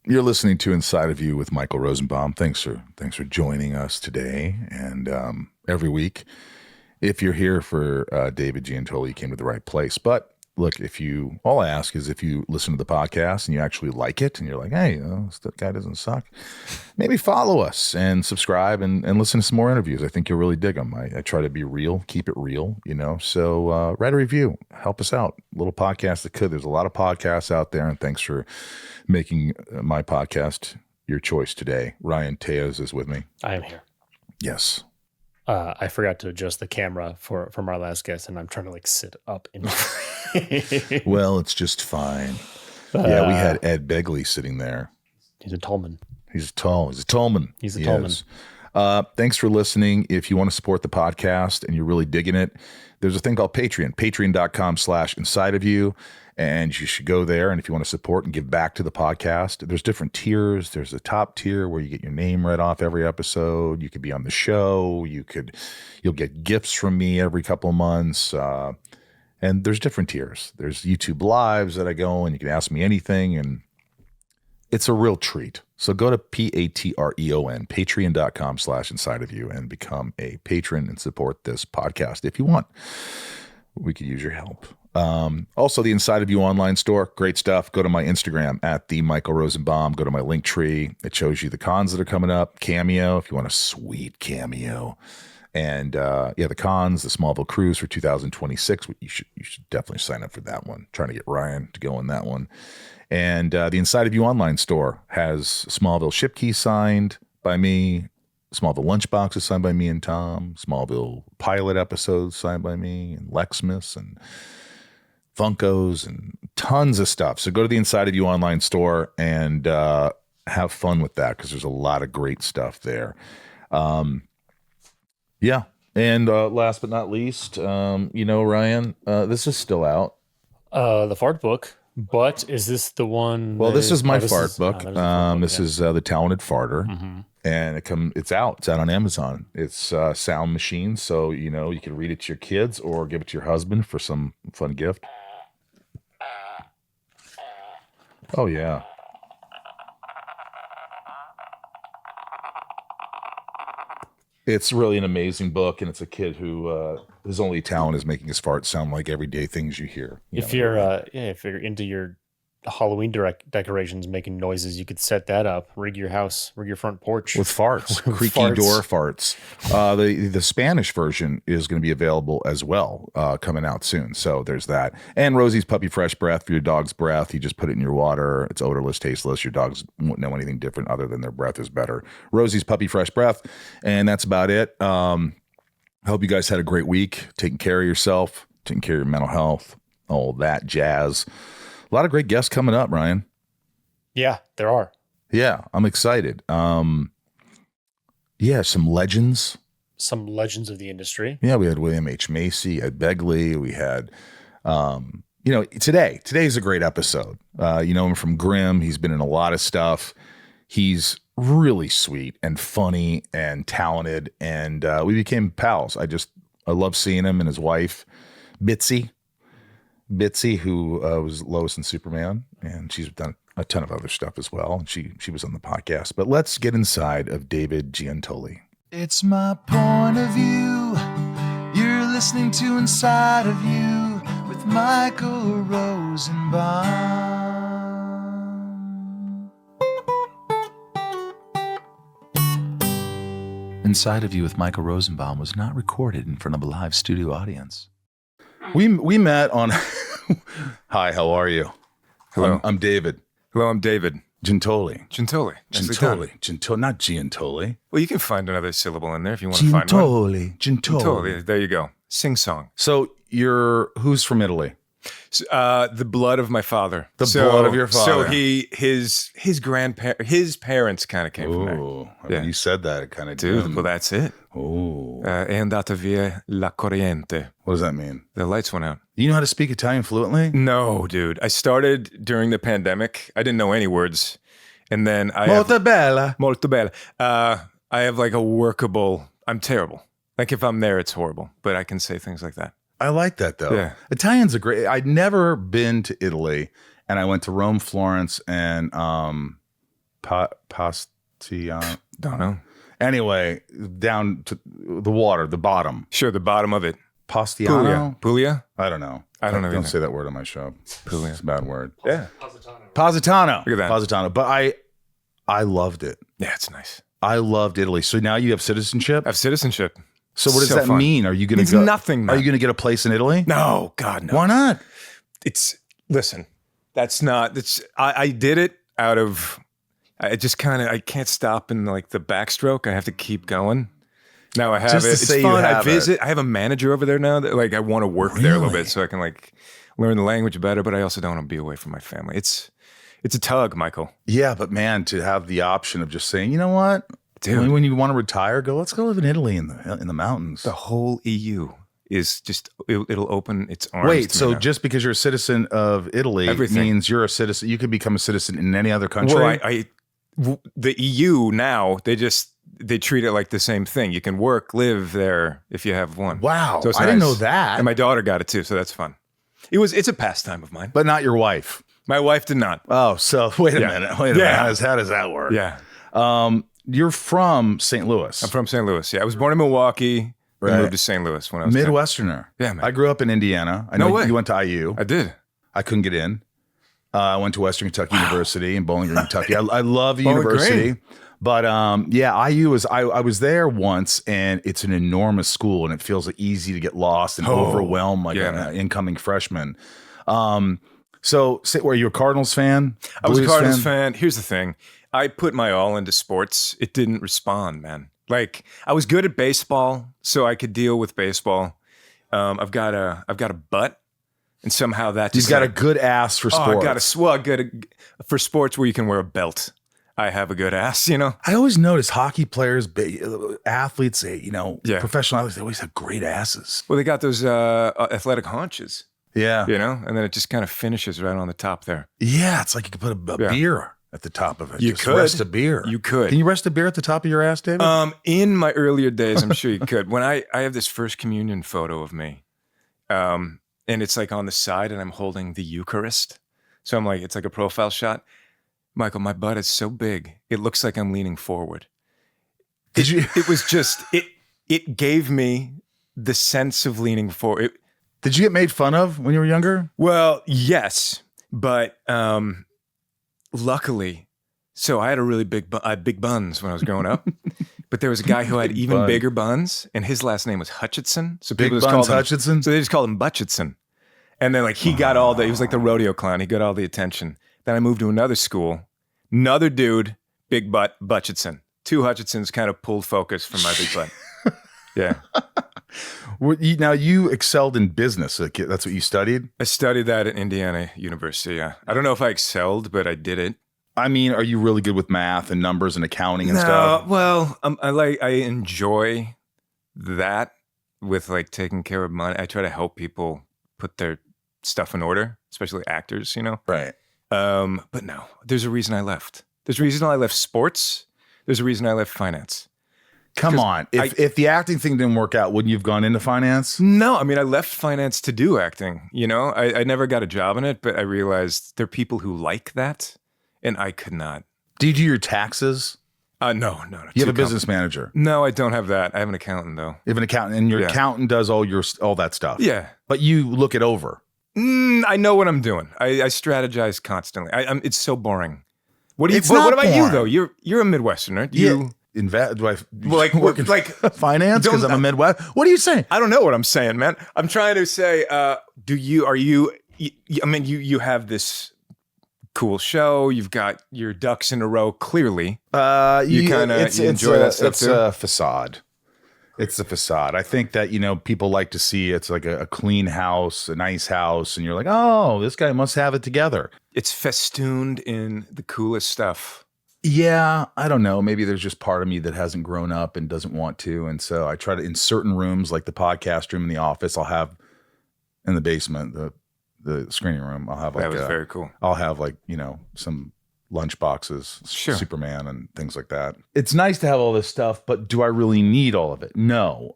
You're listening to Inside of You with Michael Rosenbaum. Thanks for joining us today and every week. If you're here for David Giuntoli, you came to the right place. But look, all I ask is if you listen to the podcast and you actually like it and you're like, hey, that guy doesn't suck, maybe follow us and subscribe and listen to some more interviews. I think you'll really dig them. I try to be real, keep it real, So write a review, help us out. Little podcast that could. There's a lot of podcasts out there, and thanks for making my podcast your choice today. Ryan Tejas is with me. I am here. Yes. I forgot to adjust the camera from our last guest, and I'm trying to sit up in. Well, it's just fine. Yeah, we had Ed Begley sitting there. He's a tallman. He's a tallman. He's a tallman. Thanks for listening. If you want to support the podcast and you're really digging it, there's a thing called Patreon, patreon.com/inside of you. And you should go there. And if you want to support and give back to the podcast, there's different tiers. There's a top tier where you get your name read off every episode. You could be on the show. You'll get gifts from me every couple of months. And there's different tiers. There's YouTube lives that I go and you can ask me anything. And it's a real treat. So go to Patreon, patreon.com/inside of you and become a patron and support this podcast if you want. We could use your help. Also, the Inside of You online store, great stuff. Go to my Instagram at the Michael Rosenbaum. Go to my link tree. It shows you the cons that are coming up. Cameo, if you want a sweet cameo. And the cons, the Smallville Cruise for 2026. You should definitely sign up for that one. Trying to get Ryan to go on that one. And the Inside of You online store has Smallville ship key signed by me. Smallville lunchboxes signed by me and Tom. Smallville pilot episodes signed by me and Lexmas and Funkos and tons of stuff. So go to the Inside of You online store and have fun with that because there's a lot of great stuff there. And last but not least, Ryan, this is still out. The fart book. But is this the one? Well, this is my fart book. This is The Talented Farter. Mm-hmm. And it's out. It's out on Amazon. It's Sound Machine, so you can read it to your kids or give it to your husband for some fun gift. Oh yeah. It's really an amazing book, and it's a kid who his only talent is making his farts sound like everyday things you hear. If you're into your Halloween decorations making noises, you could set that up. Rig your house, rig your front porch with farts, creaky door farts. The Spanish version is going to be available as well, coming out soon. So there's that. And Rosie's Puppy Fresh Breath for your dog's breath. You just put it in your water. It's odorless, tasteless. Your dogs won't know anything different other than their breath is better. Rosie's Puppy Fresh Breath, and that's about it. I hope you guys had a great week, taking care of yourself, taking care of your mental health, all that jazz. A lot of great guests coming up, Ryan. Yeah, there are. Yeah, I'm excited. Some legends. Some legends of the industry. Yeah, we had William H. Macy, Ed Begley. We had, today's a great episode. You know him from Grimm. He's been in a lot of stuff. He's really sweet and funny and talented. And we became pals. I love seeing him and his wife, Bitsie, who was Lois and Superman, and she's done a ton of other stuff as well. And she was on the podcast. But let's get inside of David Giuntoli. It's my point of view. You're listening to Inside of You with Michael Rosenbaum. Inside of You with Michael Rosenbaum was not recorded in front of a live studio audience. We met on. Hi, how are you? Hello, I'm David. Hello, I'm David. Giuntoli, not Giuntoli. Well, you can find another syllable in there if you want to find one. Giuntoli. There you go. Sing song. So who's from Italy? The blood of my father. Blood of your father. So his parents kind of came from there. When you said that, it kind of did. Dude, well, that's it. Oh. È andata via la corriente. What does that mean? The lights went out. You know how to speak Italian fluently? No, dude. I started during the pandemic. I didn't know any words. And then Molto bella. I have like a workable, I'm terrible. Like if I'm there, it's horrible. But I can say things like that. I like that though. Yeah. Italian's I'd never been to Italy, and I went to Rome, Florence, and Pastiano. Don't know. Anyway, down to the water, the bottom. Sure, the bottom of it. Pastiano? Puglia? I don't know. I don't know Don't either. say that word on my show. Puglia. It's a bad word. Yeah. Positano. Look at that. Positano. But I loved it. Yeah, it's nice. I loved Italy. So now you have citizenship? I have citizenship. So what does So that fun. mean? Are you going to Means go? nothing, man. Are you going to get a place in Italy? No, God, no. Why not? Listen, I did it out of, I just kind of, I can't stop in like the backstroke. I have to keep going. Now I have Just it. to It's say you fun. I have visit. I have a manager over there now that like I want to work there a little Really? bit so I can like learn the language better, but I also don't want to be away from my family. It's a tug, Michael. Yeah, but man, to have the option of just saying, you know what? Dude. When you want to retire, let's go live in Italy in the mountains. The whole EU is just, it'll open its arms. Wait, to so me now. just because you're a citizen of Italy Everything. means you're a citizen, you could become a citizen in any other country? Well, the EU now, they treat it like the same thing. You can work, live there if you have one. Wow, So it's I didn't nice. know that. And my daughter got it too, so that's fun. It's a pastime of mine. But not your wife. My wife did not. Oh, so wait a Yeah. minute. Wait a Yeah. minute. How does that work? Yeah. You're from St. Louis. I'm from St. Louis. Yeah. I was born in Milwaukee, Right. then moved to St. Louis when I was 10. Midwesterner. Yeah, man. I grew up in Indiana. I No know way. you went to IU. I did. I couldn't get in. I went to Western Kentucky University in Bowling Green, Kentucky. I love the Bowling university. Green. But IU was I was there once, and it's an enormous school, and it feels easy to get lost and overwhelmed like yeah, an man. incoming freshman. So were you a Cardinals fan? I was a Blues Cardinals fan. Here's the thing. I put my all into sports. It didn't respond, man. Like I was good at baseball, so I could deal with baseball. I've got a butt, and somehow that You've just got a good ass for sports. For sports where you can wear a belt. I have a good ass, you know. I always notice hockey players, athletes, Yeah. professional athletes, they always have great asses. Well, they got those athletic haunches, Yeah. you know, and then it just kind of finishes right on the top there. Yeah, it's like you could put a Yeah. beer at the top of it. You Just could. rest a beer. You could. Can you rest a beer at the top of your ass, David? In my earlier days, I'm sure you could. When I have this first communion photo of me, and it's like on the side, and I'm holding the Eucharist. So I'm like, it's like a profile shot. Michael, my butt is so big, it looks like I'm leaning forward. Did you? It was just it gave me the sense of leaning forward. Did you get made fun of when you were younger? Well, yes, but luckily, so I had a really big buns when I was growing up. But there was a guy who had even bun. bigger buns, and his last name was Hutchinson. So Big people just Buns called him Hutchinson? So they just called him Butchitson. And then like he got he was like the rodeo clown. He got all the attention. Then I moved to another school. Another dude, big butt, Butchitson. Two Hutchinsons kind of pulled focus from my big butt. Yeah. Now, you excelled in business. That's what you studied? I studied that at Indiana University. Yeah. I don't know if I excelled, but I did it. I mean, are you really good with math and numbers and accounting and stuff? Well, I enjoy that with like taking care of money. I try to help people put their stuff in order, especially actors, you know? Right. But no, there's a reason I left. There's a reason I left sports. There's a reason I left finance. Come on. If the acting thing didn't work out, wouldn't you have gone into finance? No, I mean, I left finance to do acting, you know? I never got a job in it, but I realized there are people who like that, and I could not. Do you do your taxes? No. You have a business manager. No, I don't have that. I have an accountant, though. You have an accountant, and your Yeah. accountant does all that stuff. Yeah. But you look it over. I know what I'm doing. I strategize constantly. It's so boring. What do you? It's What not about you boring. though? You're a Midwesterner. Do you? Do I Like, work in like, finance because I'm a Midwest? What are you saying? I don't know what I'm saying, man. I'm trying to say, I mean, you have this cool show. You've got your ducks in a row. Clearly, you kind of enjoy that stuff it's too. a facade. It's a facade. I think that, people like to see it's like a clean house, a nice house, and you're like, oh, this guy must have it together. It's festooned in the coolest stuff. Yeah, I don't know. Maybe there's just part of me that hasn't grown up and doesn't want to. And so I try to, in certain rooms, like the podcast room in the office, I'll have in the basement, the screening room, I'll have like, That was very cool. I'll have like, some lunch boxes, Sure. Superman and things like that. It's nice to have all this stuff, but do I really need all of it? No.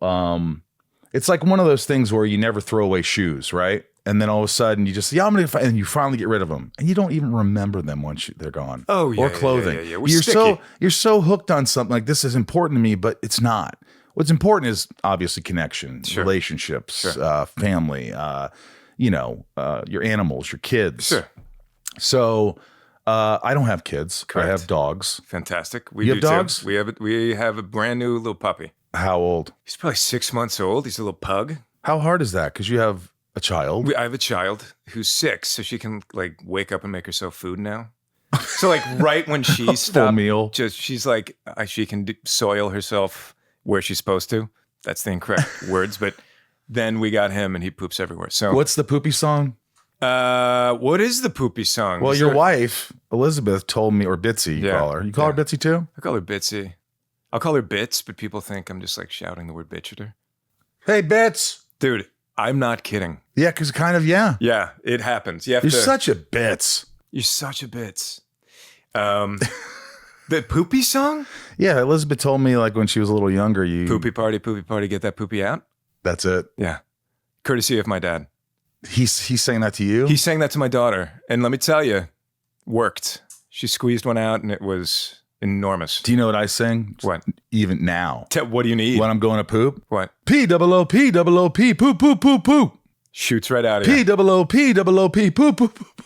It's like one of those things where you never throw away shoes, right? and then all of a sudden you just, and you finally get rid of them, and you don't even remember them once they're gone. Oh, yeah. Or clothing. Yeah. We're You're sticky. you're so hooked on something like this is important to me, but it's not. What's important is obviously connection, relationships, family, your animals, your kids. Sure. So I don't have kids. Correct. I have dogs. Fantastic. You have dogs? Too. We have a brand new little puppy. How old? He's probably 6 months old. He's a little pug. How hard is that? Because you have a child. I have a child who's 6, so she can like wake up and make herself food now. So like right when she stopped, meal. she's like she can soil herself where she's supposed to. That's the incorrect words, but then we got him and he poops everywhere. So what's the poopy song? What is the poopy song? Well, your wife Elizabeth told me, or Bitsie, you call her. You call her Bitsie too? I call her Bitsie. I'll call her Bits, but people think I'm just like shouting the word bitch at her. Hey, Bits. Dude, I'm not kidding. Yeah, because kind of, yeah. Yeah, it happens. You're such a Bits. You're such a Bits. The poopy song? Yeah, Elizabeth told me like when she was a little younger, Poopy party, get that poopy out? That's it. Yeah. Courtesy of my dad. He's saying that to you? He's saying that to my daughter. And let me tell you, worked. She squeezed one out and it was enormous. Do you know what I sing? What? Even now. What do you need? When I'm going to poop? What? P-O-O-P, poop, poop, poop, poop. Shoots right out of you. P-O-O-P, poop, poop, poop.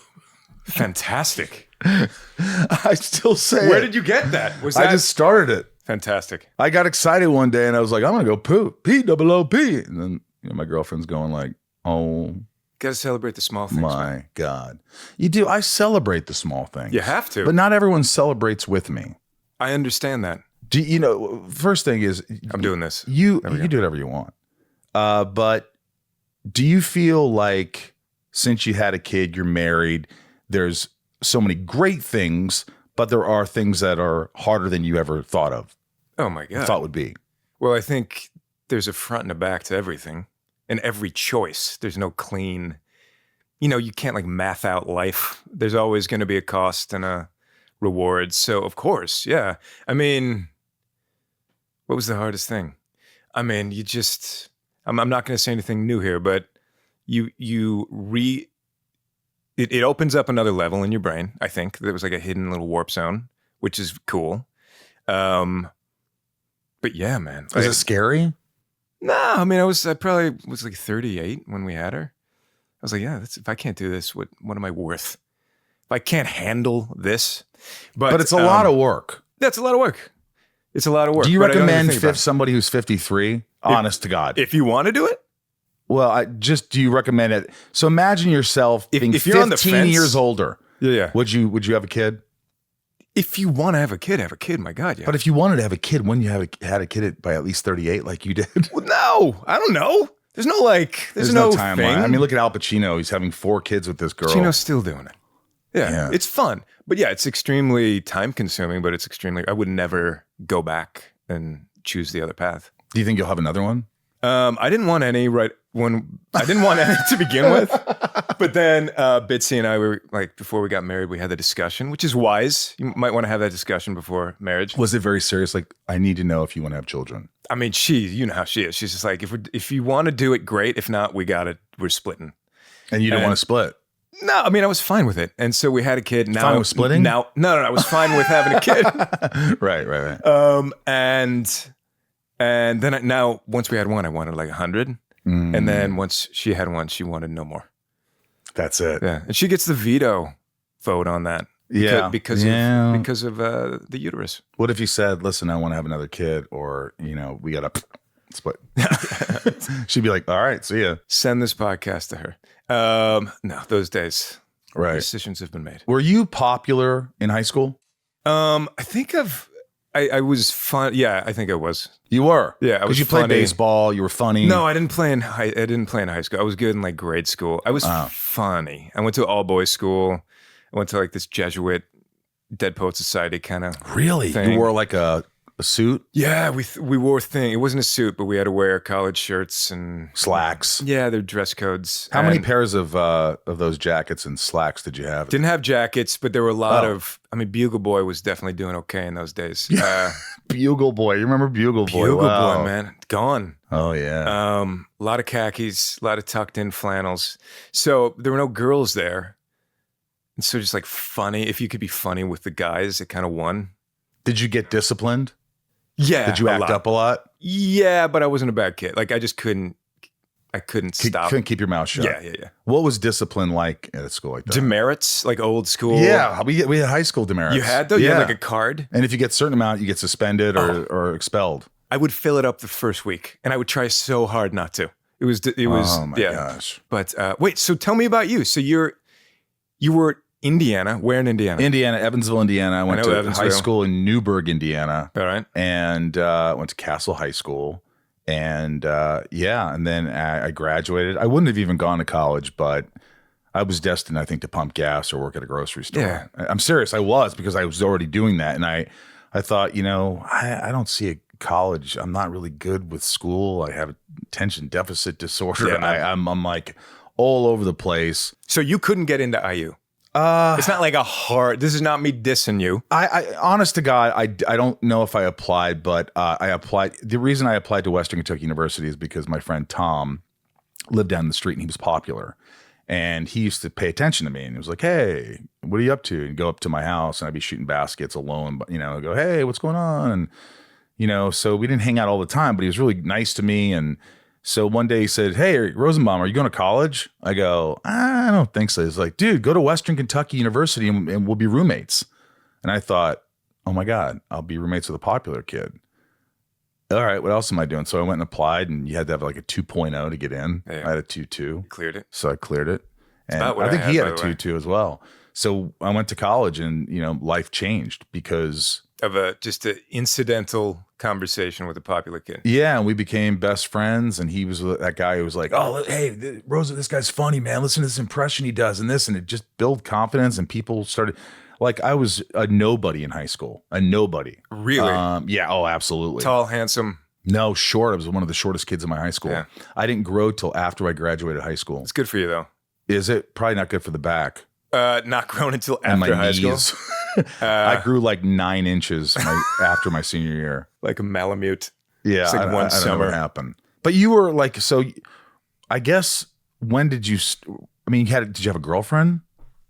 Fantastic. I still say Where it. did you get that? I just started it. Fantastic. I got excited one day and I was like, I'm going to go poop. P-O-O-P. And then my girlfriend's going like, oh. Got to celebrate the small things. My God. You do. I celebrate the small things. You have to. But not everyone celebrates with me. I understand that. First thing is. I'm doing this. You do whatever you want. But do you feel like since you had a kid, you're married, there's so many great things, but there are things that are harder than you ever thought of? Oh my God. Thought would be. Well, I think there's a front and a back to everything. And every choice, there's no clean, you can't like math out life. There's always going to be a cost and a reward. So of course, yeah. I mean, what was the hardest thing? I mean, I'm not going to say anything new here, but it opens up another level in your brain. I think there was like a hidden little warp zone, which is cool. But yeah, man. Is it scary? No, I mean, I probably was like 38 when we had her. I was like, yeah, if I can't do this, what am I worth? If I can't handle this. But it's a lot of work. That's a lot of work. It's a lot of work. Do you recommend somebody who's 53? Honest to God. If you want to do it? Well, do you recommend it? So imagine yourself being if you're on the 15 fence, years older. Yeah. Would you have a kid? If you want to have a kid, my God, yeah. But if you wanted to have a kid, wouldn't you had a kid by at least 38 like you did? Well, no, I don't know. There's no timeline. thing. I mean, look at Al Pacino. He's having 4 kids with this girl. Pacino's still doing it. Yeah, it's fun. But yeah, it's extremely time consuming, but I would never go back and choose the other path. Do you think you'll have another one? I didn't want any to begin with. But then Bitsie and I were like, before we got married, we had the discussion, which is wise. You might want to have that discussion before marriage. Was it very serious? Like, I need to know if you want to have children. I mean, you know how she is. She's just like, if you want to do it, great. If not, we're splitting. And you don't want to split? No, I mean, I was fine with it. And so we had a kid. Now, fine with splitting? No, I was fine with having a kid. Right. And then now, once we had one, I wanted like 100. And then once she had one, she wanted no more. That's it. Yeah. And she gets the veto vote on that. Because of the uterus. What if you said, listen, I want to have another kid, or, we got to split? She'd be like, all right, see ya. Send this podcast to her. No, those days. Right. Decisions have been made. Were you popular in high school? I think I was fun. Yeah, I think I was. You were? Yeah, I was. Because you played baseball. You were funny. No, I didn't play in high school. I was good in like grade school. I was funny. I went to all boys school. I went to like this Jesuit Dead Poet Society kind of really thing. You wore like a a suit, Yeah, we wore thing. It wasn't a suit, but we had to wear college shirts and slacks. yeah, they're dress codes. How many And pairs of those jackets and slacks did you have? Didn't have jackets, but there were a lot Oh. of. I mean, Bugle Boy was definitely doing okay in those days. Bugle Boy. You remember Bugle Boy? Bugle Wow. Boy, man, gone. Oh yeah. A lot of khakis, a lot of tucked in flannels. So there were no girls there. And so just like funny, if you could be funny with the guys, it kind of won. Did you get disciplined? Yeah. Did you act up a lot? Yeah, but I wasn't a bad kid. Like I just couldn't stop. Couldn't keep your mouth shut. Yeah. What was discipline like at a school like that? Demerits, like old school. Yeah, we had high school demerits. You had though? You Yeah. had like a card? And if you get a certain amount, you get suspended or expelled. I would fill it up the first week and I would try so hard not to. It was Oh my yeah. gosh. But wait, so tell me about you. So you were Indiana. Where in Indiana? Indiana, Evansville, Indiana. I went know to Evansville. high school in Newburgh, Indiana. All right. And went to Castle High School. And and then I graduated. I wouldn't have even gone to college, but I was destined, I think, to pump gas or work at a grocery store. Yeah. I'm serious. I was, because I was already doing that. And I thought, I don't see a college. I'm not really good with school. I have attention deficit disorder. Yeah. And I'm like all over the place. So you couldn't get into IU. It's not like this is not me dissing you. I honest to God, I don't know if I applied, but I applied. The reason I applied to Western Kentucky University is because my friend Tom lived down the street and he was popular. And he used to pay attention to me and he was like, hey, what are you up to? And he'd go up to my house and I'd be shooting baskets alone, but, I'd go, hey, what's going on? And, so we didn't hang out all the time, but he was really nice to me. And so one day he said, hey, Rosenbaum, are you going to college? I go, I don't think so. He's like, dude, go to Western Kentucky University and we'll be roommates. And I thought, oh my God, I'll be roommates with a popular kid. All right, what else am I doing? So I went and applied and you had to have like a 2.0 to get in. Yeah. I had a 2.2. Cleared it. So I cleared it. And about what I think I he had, had a by the way. 2.2 as well. So I went to college and, life changed because Of just an incidental conversation with a popular kid. yeah, and we became best friends. And he was that guy who was like, oh, hey, Rosa, this guy's funny, man. Listen to this impression he does and this. And it just built confidence. And people started, like, I was a nobody in high school, a nobody. Really? Yeah. Oh, absolutely. Tall, handsome. No, short. I was one of the shortest kids in my high school. Yeah. I didn't grow till after I graduated high school. It's good for you though. Is it? Probably not good for the back. Not grown until And after my high school. knees. I grew like 9 inches after my senior year. Like a Malamute. Yeah, It's like one I don't know summer. what happened. But you were like, so I guess when did you? Did you have a girlfriend?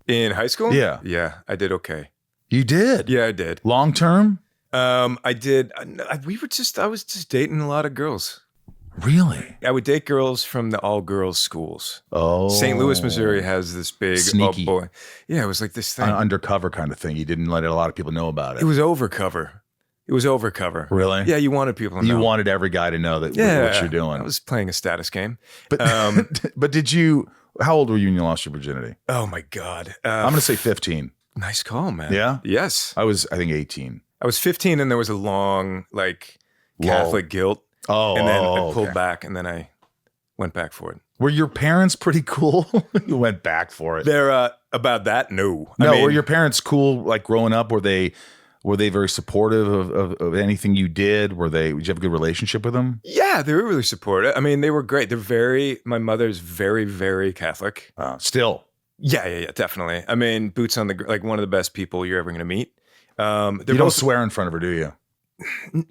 In high school? Yeah. Yeah, I did okay. You did. Yeah, I did. Long term. I did. I was just dating a lot of girls. Really? I would date girls from the all-girls schools. Oh, St. Louis, Missouri has this big Sneaky. boy. Yeah, it was like this thing. An undercover kind of thing. You didn't let a lot of people know about it. It was overcover. Really? Yeah, you wanted people to know. You wanted every guy to know that what you're doing. I was playing a status game. But but did you? How old were you when you lost your virginity? Oh my God. I'm going to say 15. Nice call, man. Yeah? Yes. I think 18. I was 15 and there was a long Catholic guilt. Oh, And then I pulled okay. back and then I went back for it. Were your parents pretty cool? You went back for it. They're about that? No. No, I mean, were your parents cool? Like growing up, were they very supportive of anything you did? Did you have a good relationship with them? yeah, they were really supportive. I mean, they were great. My mother's very, very Catholic. Still, Yeah, definitely. I mean, boots on the like one of the best people you're ever going to meet. you don't swear in front of her, do you?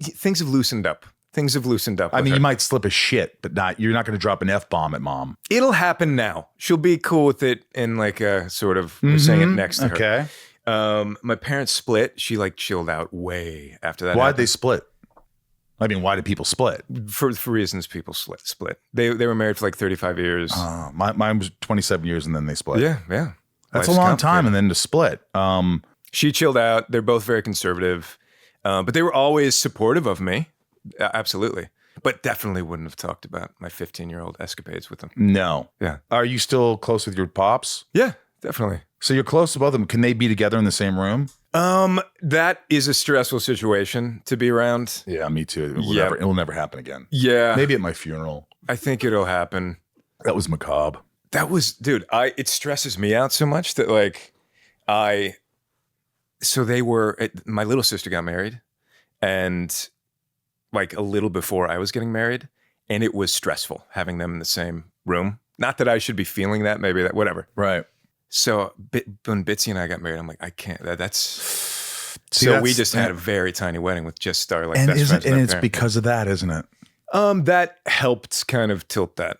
Things have loosened up. Things have loosened up. I with mean, her. you might slip a shit, but you're not going to drop an F-bomb at mom. It'll happen now. She'll be cool with it and like a sort of we're saying it next to her. Okay. My parents split. She like chilled out way after that. Why'd they split? I mean, why did people split? For reasons people split. They were married for like 35 years. Mine was 27 years and then they split. Yeah. That's Life's a long time complicated. and then to split. She chilled out. They're both very conservative, but they were always supportive of me. Absolutely. But definitely wouldn't have talked about my 15-year-old escapades with them. No. Yeah. Are you still close with your pops? Yeah, definitely. So you're close to both of them. Can they be together in the same room? That is a stressful situation to be around. Yeah, me too. Yeah. It'll never happen again. Yeah. Maybe at my funeral. I think it'll happen. That was macabre. That was, dude, it stresses me out so much that my little sister got married. and like a little before I was getting married, and it was stressful having them in the same room. Not that I should be feeling that, maybe that, whatever. Right. So when Bitsie and I got married, I'm like, I can't. So that's, we just had a very tiny wedding with just our like and best friends. And it's because of that, isn't it? That helped kind of tilt that.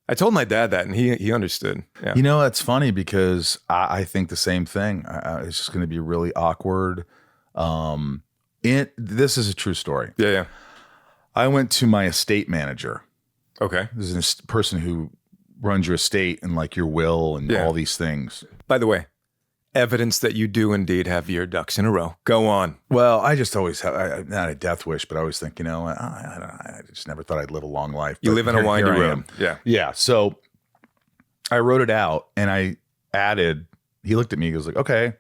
I told my dad that, and he understood. Yeah. You know, it's funny because I think the same thing. It's just going to be really awkward. This is a true story. Yeah. I went to my estate manager. Okay. This is a person who runs your estate and like your will and all these things. By the way, evidence that you do indeed have your ducks in a row. Go on. Well, I just always have, not a death wish, but I always think, I just never thought I'd live a long life. You live in a windy room. Yeah. Yeah. So I wrote it out and I added, he looked at me, he goes like, okay,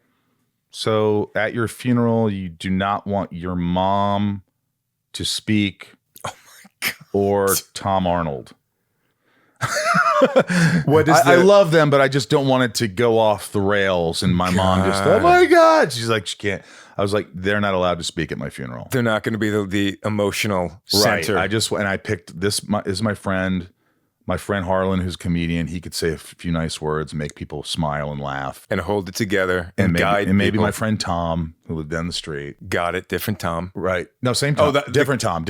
so at your funeral, you do not want your mom to speak or Tom Arnold. What is I love them, but I just don't want it to go off the rails. And my mom just, oh my God. She's like, she can't. I was like, they're not allowed to speak at my funeral. They're not going to be the emotional center. Right. I picked this is my friend Harlan, who's a comedian. He could say a few nice words and make people smile and laugh. And hold it together and guide people. And maybe people. my friend Tom, who lived down the street. Got it. Different Tom. Right. No, same Tom. Different Tom.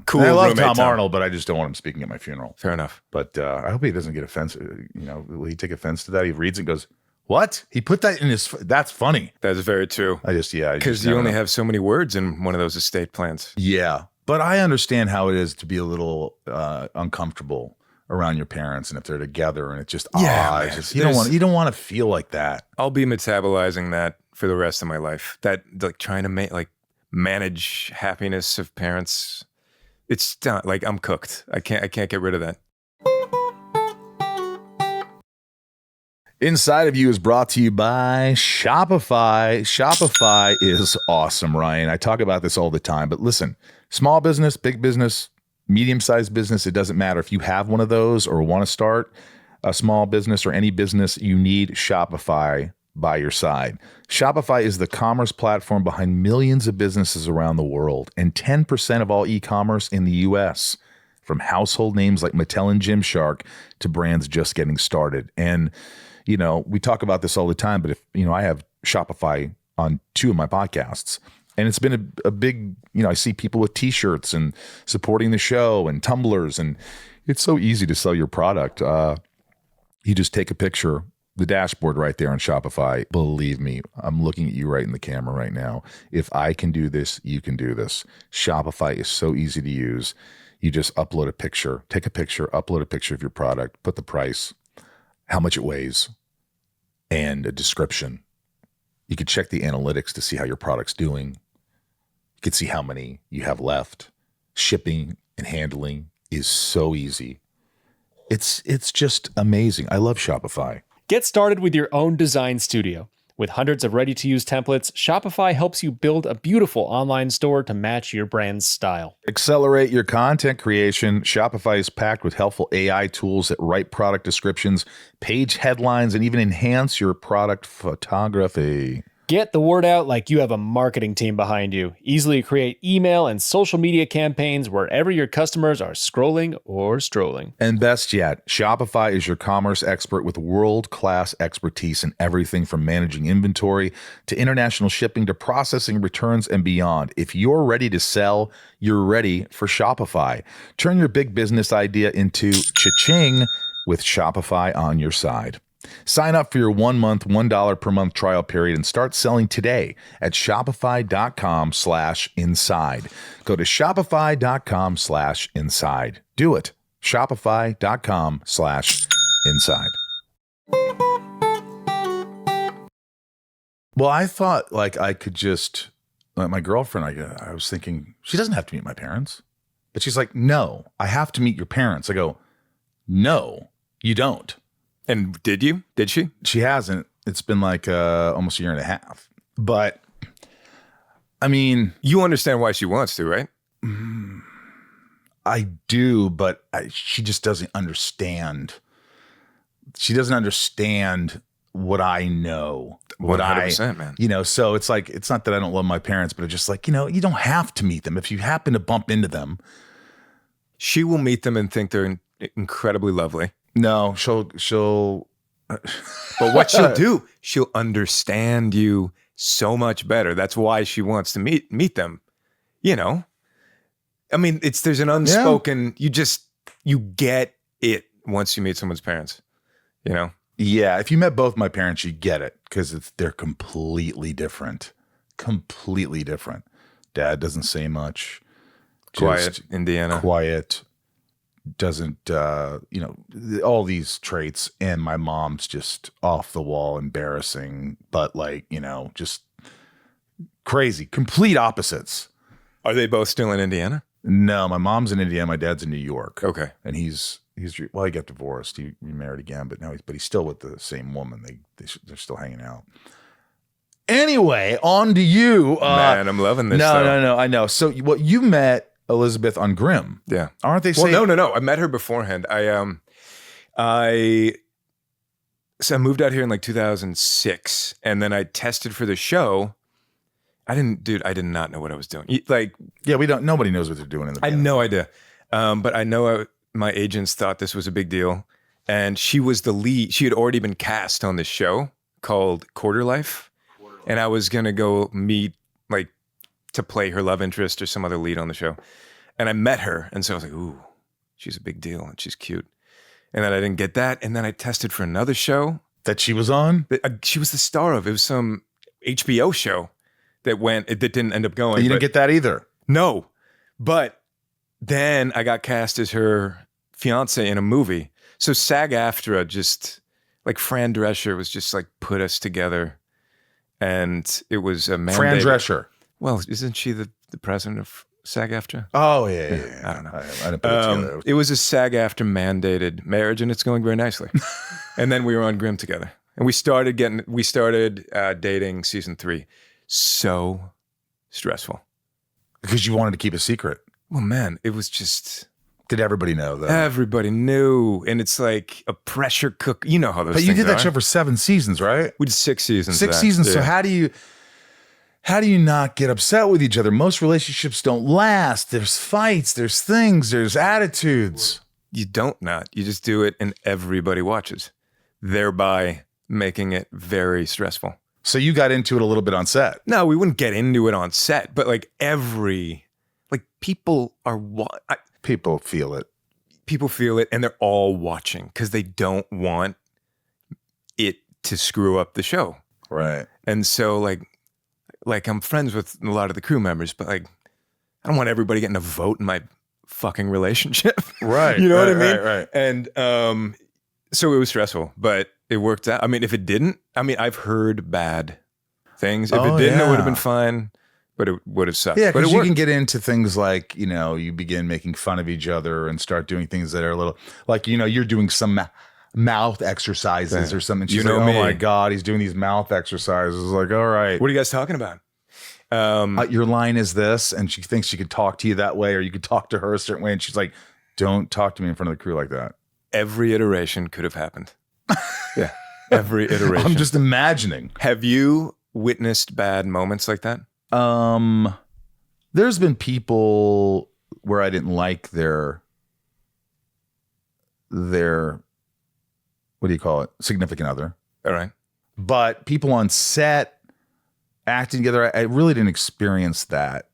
Cool. And I love roommate Tom Arnold, but I just don't want him speaking at my funeral. Fair enough. But I hope he doesn't get offensive. Will he take offense to that? He reads it and goes, what? He put that in his, that's funny. That's very true. Because you only have so many words in one of those estate plans. Yeah. But I understand how it is to be a little uncomfortable around your parents, and if they're together and it's just you don't want to feel like that. I'll be metabolizing that for the rest of my life. That like trying to manage happiness of parents. It's not like I'm cooked. I can't get rid of that. Inside of You is brought to you by Shopify. Shopify is awesome, Ryan. I talk about this all the time, but listen, small business, big business, medium-sized business, it doesn't matter. If you have one of those or want to start a small business or any business, you need Shopify by your side. Shopify is the commerce platform behind millions of businesses around the world and 10% of all e-commerce in the U.S., from household names like Mattel and Gymshark to brands just getting started. And, we talk about this all the time, but if, I have Shopify on 2 of my podcasts. And it's been a big, I see people with T-shirts and supporting the show and tumblers, and it's so easy to sell your product. You just take a picture, the dashboard right there on Shopify. Believe me, I'm looking at you right in the camera right now. If I can do this, you can do this. Shopify is so easy to use. You just upload a picture, take a picture, upload a picture of your product, put the price, how much it weighs, and a description. You can check the analytics to see how your product's doing. You can see how many you have left. Shipping and handling is so easy. It's just amazing. I love Shopify. Get started with your own design studio. With hundreds of ready-to-use templates, Shopify helps you build a beautiful online store to match your brand's style. Accelerate your content creation. Shopify is packed with helpful AI tools that write product descriptions, page headlines, and even enhance your product photography. Get the word out like you have a marketing team behind you. Easily create email and social media campaigns wherever your customers are scrolling or strolling. And best yet, Shopify is your commerce expert with world-class expertise in everything from managing inventory to international shipping to processing returns and beyond. If you're ready to sell, you're ready for Shopify. Turn your big business idea into cha-ching with Shopify on your side. Sign up for your 1 month, $1 per month trial period and start selling today at shopify.com/inside. Go to shopify.com/inside. Do it. Shopify.com/inside. Well, I thought I could just, my girlfriend, I was thinking she doesn't have to meet my parents, but she's like, no, I have to meet your parents. I go, no, you don't. And did you? Did she? She hasn't. It's been almost a year and a half. But, I mean... You understand why she wants to, right? I do, but she just doesn't understand. She doesn't understand what I know. What 100%, man. You know, so it's like, it's not that I don't love my parents, but it's just like, you know, you don't have to meet them. If you happen to bump into them. She will meet them and think they're incredibly lovely. No, she'll. But what she'll do, she'll understand you so much better. That's why she wants to meet them. You know, I mean, there's an unspoken. Yeah. You get it once you meet someone's parents. You know. Yeah, if you met both my parents, you get it because they're completely different. Completely different. Dad doesn't say much. Quiet, Indiana. Quiet. Doesn't, you know, all these traits. And my mom's just off the wall, embarrassing, but like, you know, just crazy. Complete opposites. Are they both still in Indiana? No, my mom's in Indiana. My dad's in New York. Okay. And he got divorced. He remarried again, but he's still with the same woman. They're still hanging out. Anyway, on to you. Man, I'm loving this. No, I know. So you met Elizabeth on Grimm. Yeah. Aren't they saying? Well, no. I met her beforehand. So I moved out here in like 2006, and then I tested for the show. I did not know what I was doing. Nobody knows what they're doing in the I had no idea. But I know my agents thought this was a big deal. And she was the lead. She had already been cast on this show called Quarter Life. And I was going to go meet, like, to play her love interest or some other lead on the show. And I met her. And so I was like, ooh, she's a big deal and she's cute. And then I didn't get that. And then I tested for another show. That she was on? She was the star of. It was some HBO show that didn't end up going. You didn't get that either? No. But then I got cast as her fiance in a movie. So SAG-AFTRA just, like, Fran Drescher was just like put us together. And it was a mandate. Fran Drescher. Well, isn't she the president of SAG-AFTRA? Oh, yeah. I don't know. I didn't put it together. It was a SAG-AFTRA mandated marriage, and it's going very nicely. And then we were on Grimm together. And we started dating season 3. So stressful. Because you wanted to keep a secret. Well, man, it was just... Did everybody know that? Everybody knew. And it's like a pressure cook. You know how those things are. But you did that show for 7 seasons, right? We did 6 seasons. 6 seasons. Yeah. So how do you not get upset with each other? Most relationships don't last. There's fights, there's things, there's attitudes. You don't not. You just do it and everybody watches, thereby making it very stressful. So you got into it a little bit on set. No, we wouldn't get into it on set, but like people are people feel it. People feel it and they're all watching because they don't want it to screw up the show. Right. And so like I'm friends with a lot of the crew members, but like I don't want everybody getting a vote in my fucking relationship. Right. You know what I mean? Right. And so it was stressful, but it worked out. I mean, if it didn't, I've heard bad things. If it didn't, it would have been fine, but it would have sucked. Yeah, because you worked. can get into things like, you know, you begin making fun of each other and start doing things that are a little, like, you know, you're doing some mouth exercises or something. She's like, oh my God, he's doing these mouth exercises. Like, all right. What are you guys talking about? Your line is this, and she thinks she could talk to you that way, or you could talk to her a certain way, and she's like, don't talk to me in front of the crew like that. Every iteration could have happened. Yeah, every iteration. I'm just imagining. Have you witnessed bad moments like that? There's been people where I didn't like their what do you call it? Significant other. All right. But people on set acting together, I really didn't experience that.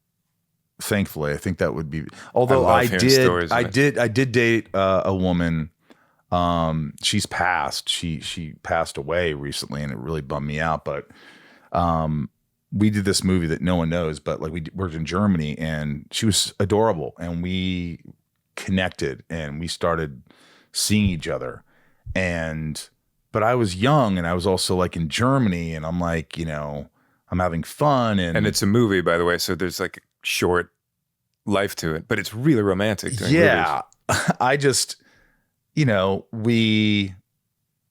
Thankfully, I think that would be. Although I did date a woman. She's passed. She passed away recently, and it really bummed me out. But we did this movie that no one knows, but like we worked in Germany, and she was adorable, and we connected, and we started seeing each other. But I was young, and I was also like in Germany, and I'm like, you know, I'm having fun, and it's a movie, by the way, so there's like a short life to it, but it's really romantic. Yeah, I just, you know,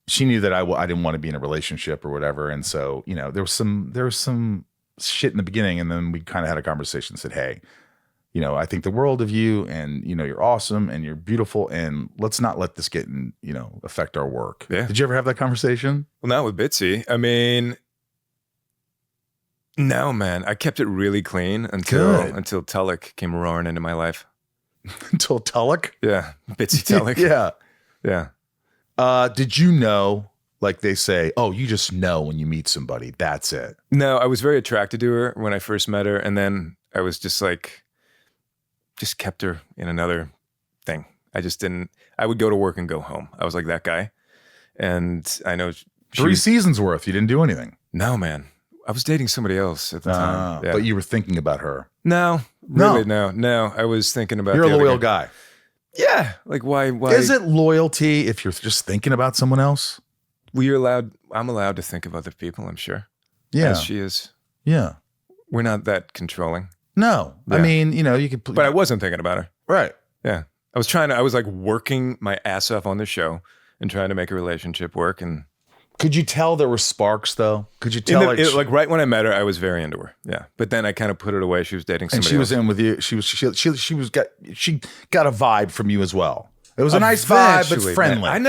she knew that I didn't want to be in a relationship or whatever, and so, you know, there was some shit in the beginning, and then we kind of had a conversation and said, hey, I think the world of you, and, you're awesome and you're beautiful, and let's not let this get affect our work. Yeah. Did you ever have that conversation? Well, not with Bitsie. I mean, no, man. I kept it really clean until Tulloch came roaring into my life. Until Tulloch? Yeah. Bitsie Tulloch. Yeah. Yeah. Did you know, like they say, oh, you just know when you meet somebody, that's it? No, I was very attracted to her when I first met her. And then I was just kept her in another thing. I would go to work and go home. I was like that guy. And I know 3 seasons worth, you didn't do anything. No, man. I was dating somebody else at the time. Yeah. But you were thinking about her. No, really, no. I was thinking about. You're a loyal guy. Yeah, like why? Is it loyalty if you're just thinking about someone else? I'm allowed to think of other people, I'm sure. Yeah, as she is. Yeah, we're not that controlling. No, yeah. I mean, you could. But I wasn't thinking about her. Right. Yeah, I was like working my ass off on the show and trying to make a relationship work. And could you tell there were sparks, though? Could you tell? Like right when I met her, I was very into her. Yeah, but then I kind of put it away. She was dating somebody. And she was in with you. She got a vibe from you as well. It was a nice vibe, but friendly. Man,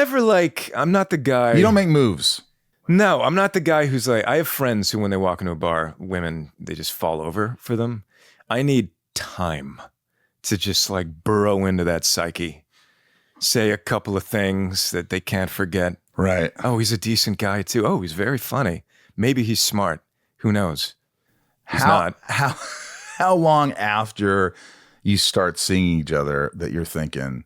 I'm not the guy. You don't make moves. No, I'm not the guy who's like, I have friends who, when they walk into a bar, women, they just fall over for them. I need time to just like burrow into that psyche, say a couple of things that they can't forget. Right. Oh, he's a decent guy too. Oh, he's very funny. Maybe he's smart. Who knows? He's not. How long after you start seeing each other that you're thinking,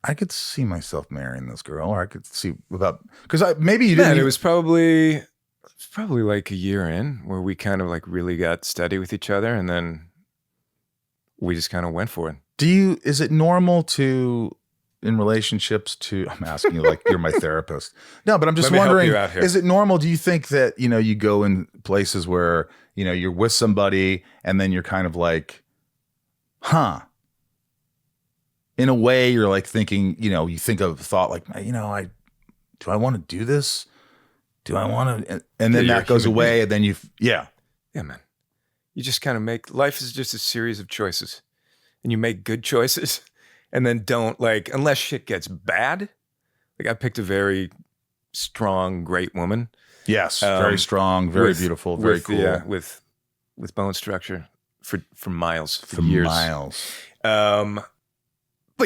I could see myself marrying this girl, or I could see because maybe you didn't. It was probably like a year in where we kind of like really got steady with each other, and then we just kind of went for it. Is it normal in relationships I'm asking you like you're my therapist. No, but I'm just wondering, is it normal? Do you think that, you go in places where, you're with somebody and then you're kind of like, in a way you're like thinking, you think of thought like, do I want to do this? Do I want to? And then that goes away and then yeah, man. You just kind of life is just a series of choices, and you make good choices. And then don't unless shit gets bad. Like I picked a very strong, great woman. Yes, very strong, very beautiful, very cool. Yeah, with bone structure for miles, for years. But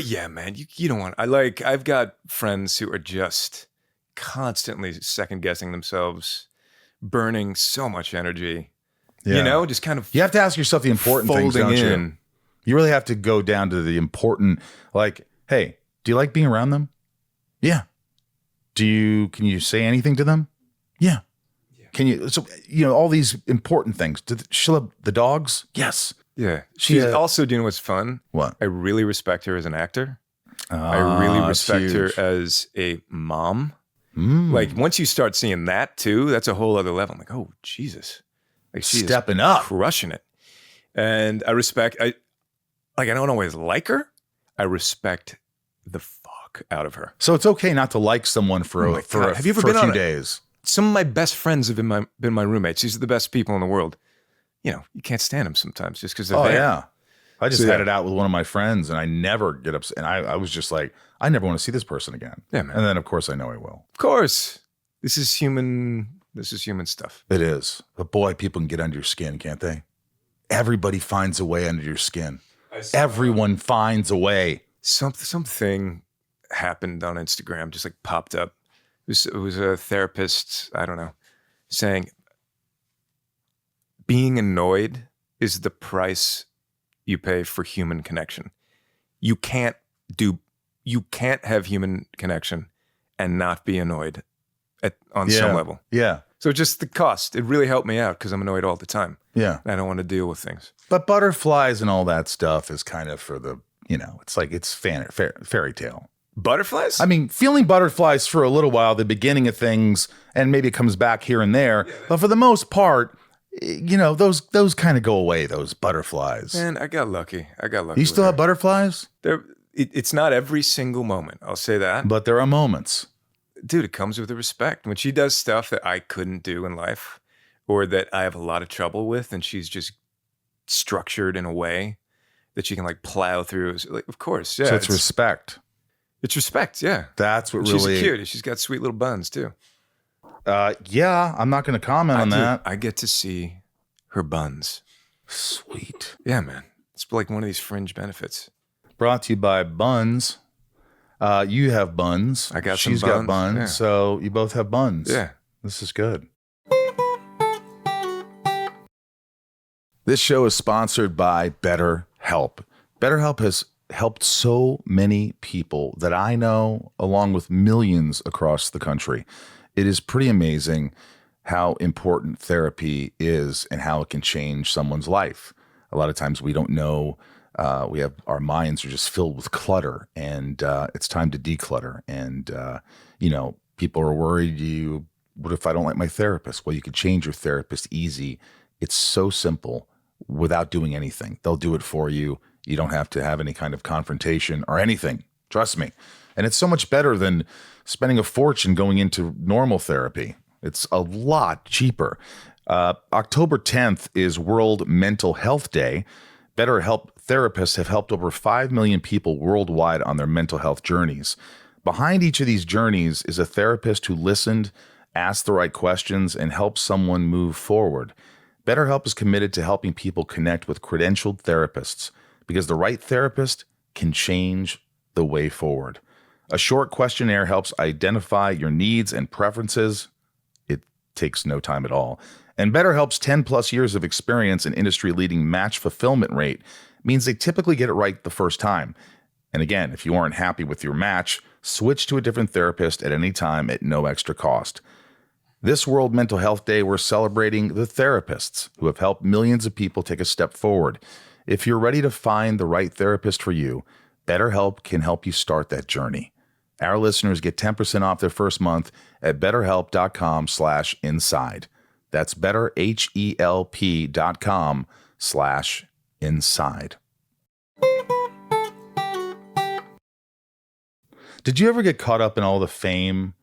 yeah, man, you don't want. I've got friends who are just constantly second guessing themselves, burning so much energy. Yeah. Just kind of. You have to ask yourself the important things, don't you? You really have to go down to the important, like, hey, do you like being around them? Yeah. Can you say anything to them? Yeah. Can you, all these important things. She love the dogs? Yes. Yeah. She's also doing what's fun. What? I really respect her as an actor. I really respect her as a mom. Like once you start seeing that too, that's a whole other level. I'm like, oh, Jesus. Like she's stepping up. Crushing it. And I don't always like her. I respect the fuck out of her. So it's okay not to like someone for a few days. Some of my best friends have been my roommates. These are the best people in the world. You can't stand them sometimes just because they're there. Yeah. I just had it out with one of my friends, and I never get upset. And I was just like, I never want to see this person again. Yeah, man. And then, of course, I know I will. Of course. This is human stuff. It is. But boy, people can get under your skin, can't they? Everybody finds a way under your skin. Everyone finds a way. Something happened on Instagram, just like popped up. It was a therapist, I don't know, saying being annoyed is the price you pay for human connection. You can't have human connection and not be annoyed on some level. Yeah. So just the cost, it really helped me out because I'm annoyed all the time. Yeah. And I don't want to deal with things. But butterflies and all that stuff is kind of for the, it's like it's fairy tale. Butterflies? I mean, feeling butterflies for a little while, the beginning of things, and maybe it comes back here and there. Yeah, but for the most part, those kind of go away, those butterflies. Man, I got lucky. You still have butterflies? It's not every single moment, I'll say that. But there are moments. Dude, it comes with the respect. When she does stuff that I couldn't do in life or that I have a lot of trouble with, and she's just structured in a way that she can like plow through. Like, of course, yeah. So it's respect. It's respect, yeah. That's what And really. She's cute. She's got sweet little buns too. Yeah, I'm not going to comment on that. I get to see her buns. Sweet. Yeah, man. It's like one of these fringe benefits. Brought to you by Buns. You have buns. I got She's some buns. got buns. Yeah. So you both have buns. Yeah. This is good. This show is sponsored by BetterHelp. BetterHelp has helped so many people that I know, along with millions across the country. It is pretty amazing how important therapy is and how it can change someone's life. A lot of times we don't know. Our minds are just filled with clutter, and it's time to declutter. And people are worried. What if I don't like my therapist? Well, you could change your therapist easy. It's so simple without doing anything. They'll do it for you. You don't have to have any kind of confrontation or anything. Trust me. And it's so much better than spending a fortune going into normal therapy. It's a lot cheaper. October 10th is World Mental Health Day. BetterHelp therapists have helped over 5 million people worldwide on their mental health journeys. Behind each of these journeys is a therapist who listened, asked the right questions, and helped someone move forward. BetterHelp is committed to helping people connect with credentialed therapists because the right therapist can change the way forward. A short questionnaire helps identify your needs and preferences. It takes no time at all. And BetterHelp's 10 plus years of experience and industry-leading match fulfillment rate means they typically get it right the first time. And again, if you aren't happy with your match, switch to a different therapist at any time at no extra cost. This World Mental Health Day, we're celebrating the therapists who have helped millions of people take a step forward. If you're ready to find the right therapist for you, BetterHelp can help you start that journey. Our listeners get 10% off their first month at betterhelp.com/inside. That's betterhelp.com/inside. Did you ever get caught up in all the fame?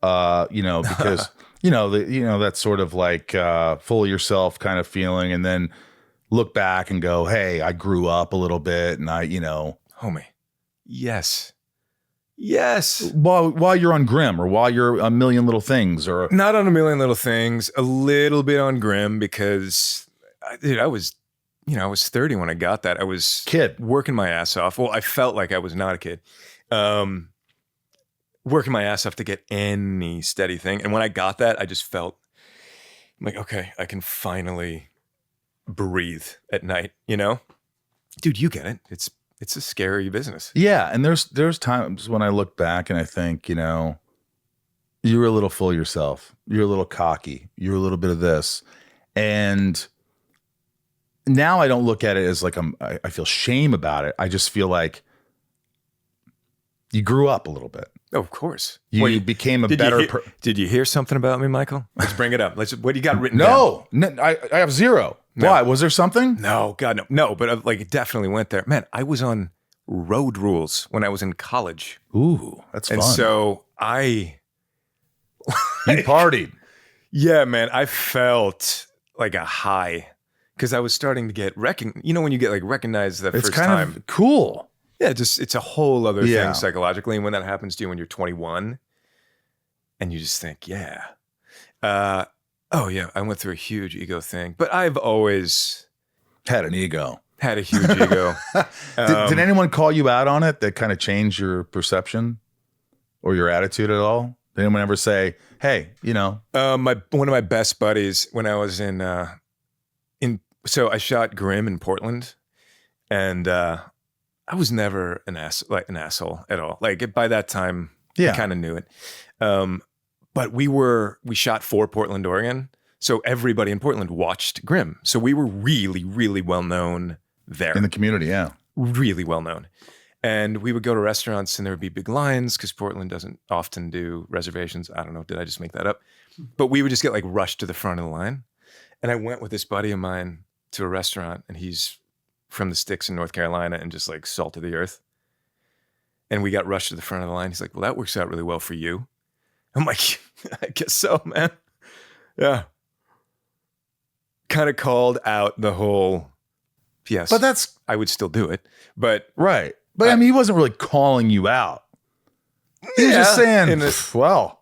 Because that's sort of like full of yourself kind of feeling, and then look back and go, "Hey, I grew up a little bit," and homie, yes. While you're on Grimm, or while you're a million little things, or not on a million little things, a little bit on Grimm because, I was 30 when I got that. I was kid working my ass off. Well, I felt like I was not a kid. Working my ass off to get any steady thing. And when I got that, I just felt like, okay, I can finally breathe at night, Dude, you get it. It's a scary business. Yeah, and there's times when I look back and I think, you were a little full of yourself. You're a little cocky. You're a little bit of this. And now I don't look at it as like I feel shame about it. I just feel like you grew up a little bit. Oh, of course. You became a better person. Did you hear something about me, Michael? Let's bring it up. What do you got written down? No, I have zero. No. Why? Was there something? No, God, no. No, but it definitely went there. Man, I was on road rules when I was in college. Ooh, that's fun. And so you partied. Yeah, man. I felt like a high because I was starting to get recognized. When you get recognized that first time. It's kind of cool. Yeah, it's a whole other thing psychologically. And when that happens to you when you're 21 and you just think, yeah. Oh, yeah, I went through a huge ego thing. But I've always had an ego. Had a huge ego. Did anyone call you out on it that kind of changed your perception or your attitude at all? Did anyone ever say, hey, one of my best buddies when I was so I shot Grimm in Portland, and I was never an asshole at all. By that time, I kind of knew it. But we shot for Portland, Oregon. So everybody in Portland watched Grimm. So we were really, really well known there. In the community, yeah. Really well known. And we would go to restaurants and there would be big lines because Portland doesn't often do reservations. I don't know. Did I just make that up? But we would just get rushed to the front of the line. And I went with this buddy of mine to a restaurant, and he's from the sticks in North Carolina and just salt of the earth. And we got rushed to the front of the line. He's like, well, that works out really well for you. I'm like, I guess so, man. Yeah. Kind of called out the whole yes. But I would still do it. But right. But I mean, he wasn't really calling you out. He was just saying, well,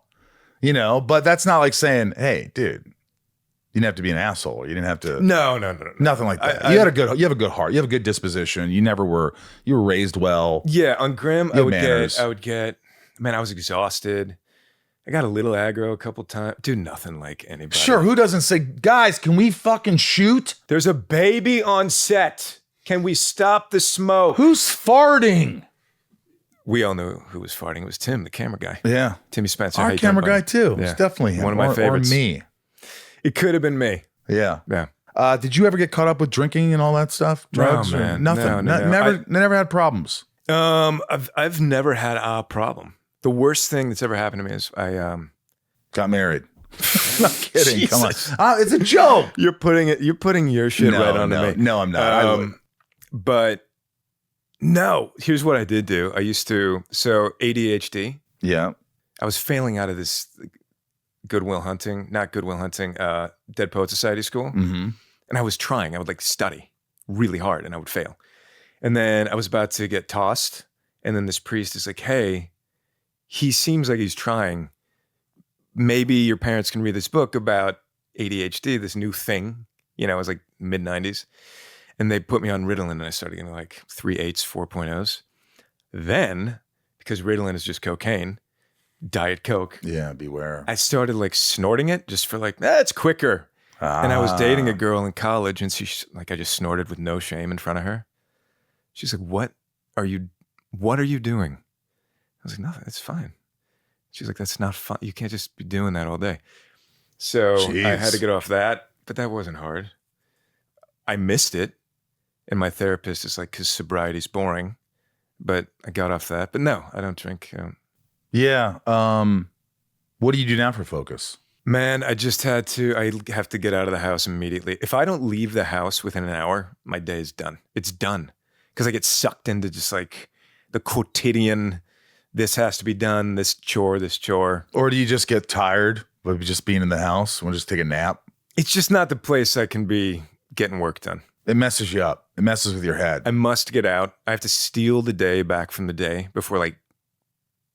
but that's not like saying, hey, dude, you didn't have to be an asshole. You didn't have to. No. Nothing like that. You have a good heart. You have a good disposition. You were raised well. Yeah. On Grimm, I would get, man, I was exhausted. I got a little aggro a couple times. Dude, nothing like anybody. Sure. Who doesn't say, guys, can we fucking shoot? There's a baby on set. Can we stop the smoke? Who's farting? We all know who was farting. It was Tim, the camera guy. Yeah. Timmy Spencer. Our camera guy, too. Yeah. It's definitely him. One of my favorites. Or me. It could have been me. Yeah. Yeah. Did you ever get caught up with drinking and all that stuff? Drugs? No, man. Nothing. No. Never had problems. I've never had a problem. The worst thing that's ever happened to me is I got married. Not kidding. Jesus. Come on. It's a joke. You're putting your shit right onto me. No, I'm not. But no, here's what I did do. I used to, ADHD. Yeah. I was failing out of this Dead Poet Society school. Mm-hmm. And I was trying. I would study really hard and I would fail. And then I was about to get tossed. And then this priest is like, hey, he seems like he's trying. Maybe your parents can read this book about ADHD, this new thing. It was like mid-90s. And they put me on Ritalin and I started getting 3/8, 4.0s. Then, because Ritalin is just cocaine, Diet Coke. Yeah, beware. I started snorting it just for it's quicker. And I was dating a girl in college and she I just snorted with no shame in front of her. She's like, what are you doing? I was like, nothing, it's fine. She's like, that's not fun. You can't just be doing that all day. So Jeez. I had to get off that, but that wasn't hard. I missed it. And my therapist is like, because sobriety's boring. But I got off that. But no, I don't drink. Yeah. What do you do now for focus? Man, I have to get out of the house immediately. If I don't leave the house within an hour, my day is done. It's done. Because I get sucked into just the quotidian, this has to be done, this chore. Or do you just get tired of just being in the house? Want to just take a nap? It's just not the place I can be getting work done. It messes you up. It messes with your head. I must get out. I have to steal the day back from the day before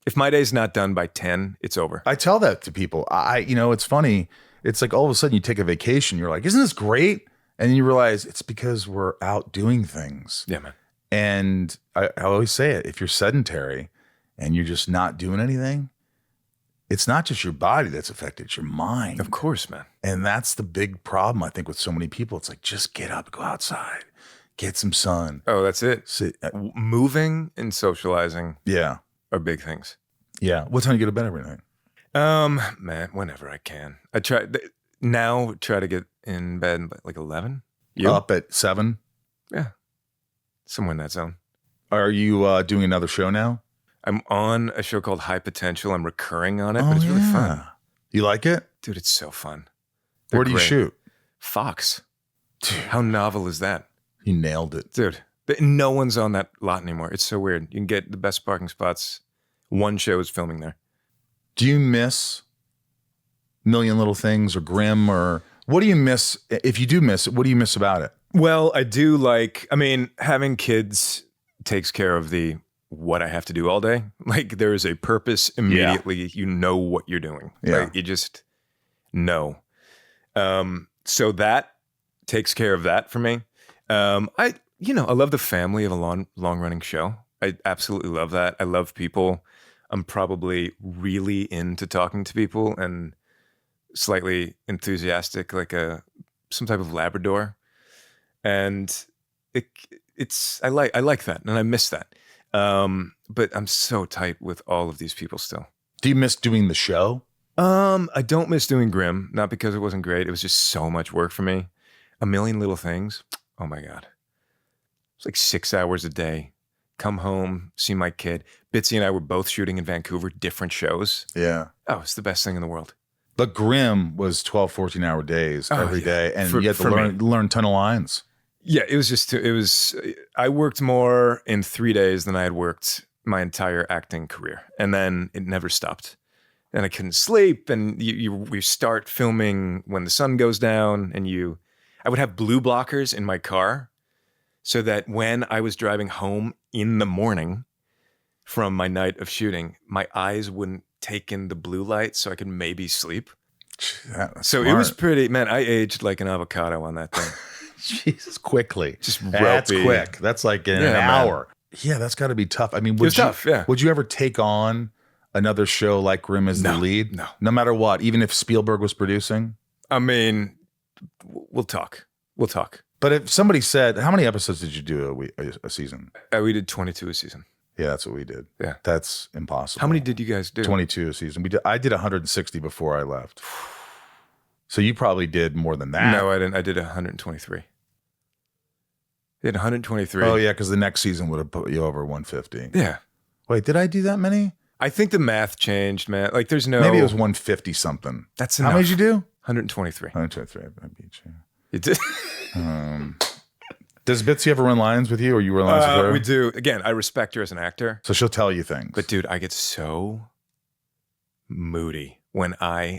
if my day's not done by 10, it's over. I tell that to people. It's funny. It's all of a sudden you take a vacation. You're like, isn't this great? And then you realize it's because we're out doing things. Yeah, man. And I always say it. If you're sedentary and you're just not doing anything, it's not just your body that's affected. It's your mind. Of course, man. And that's the big problem, I think, with so many people. It's just get up, go outside, get some sun. Oh, that's it. Moving and socializing. Yeah. Are big things. Yeah. What time do you go to bed every night? Man, whenever I can. I try to get in bed by 11. You? Up at 7? Yeah. Somewhere in that zone. Are you doing another show now? I'm on a show called High Potential. I'm recurring on it, but it's really fun. You like it? Dude, it's so fun. Where do you shoot? Fox. Dude. How novel is that? You nailed it. Dude, no one's on that lot anymore. It's so weird. You can get the best parking spots. One show is filming there. Do you miss Million Little Things or Grimm, or what do you miss? If you do miss it, what do you miss about it? Well, I do having kids takes care of what I have to do all day. There is a purpose immediately. Yeah. You know what you're doing. Yeah. You just know. So that takes care of that for me. I love the family of a long running show. I absolutely love that. I love people. I'm probably really into talking to people and slightly enthusiastic, some type of Labrador. And I like that, and I miss that. But I'm so tight with all of these people still. Do you miss doing the show? I don't miss doing Grimm, not because it wasn't great. It was just so much work for me. A Million Little Things. Oh my God. It's 6 hours a day. Come home, see my kid. Bitsie and I were both shooting in Vancouver, different shows. Yeah. Oh, it's the best thing in the world. But Grimm was 12, 14-hour days every day. And you had to learn a ton of lines. Yeah, I worked more in 3 days than I had worked my entire acting career. And then it never stopped. And I couldn't sleep. And we start filming when the sun goes down. And I would have blue blockers in my car. so that when I was driving home in the morning from my night of shooting, my eyes wouldn't take in the blue light so I could maybe sleep. So it was pretty, man, I aged like an avocado on that thing. Jesus, quickly. Just That's ropey. quick. That's like in an hour. Yeah, that's got to be tough. I mean, would you ever take on another show like Grimm as the lead? No matter what, even if Spielberg was producing? I mean, we'll talk. But if somebody said, how many episodes did you do a season? We did 22 a season. Yeah, that's what we did. Yeah. That's impossible. How many did you guys do? 22 a season. I did 160 before I left. So you probably did more than that. No, I didn't. I did 123. Did 123. Oh, yeah, because the next season would have put you over 150. Yeah. Wait, did I do that many? I think the math changed, man. Like there's no... Maybe it was 150 something. That's enough. How many did you do? 123. 123. I beat you. You did? Does Bitsie ever run lines with you, or you run lines with her? We do. Again, I respect her as an actor. So she'll tell you things. But dude, I get so moody when when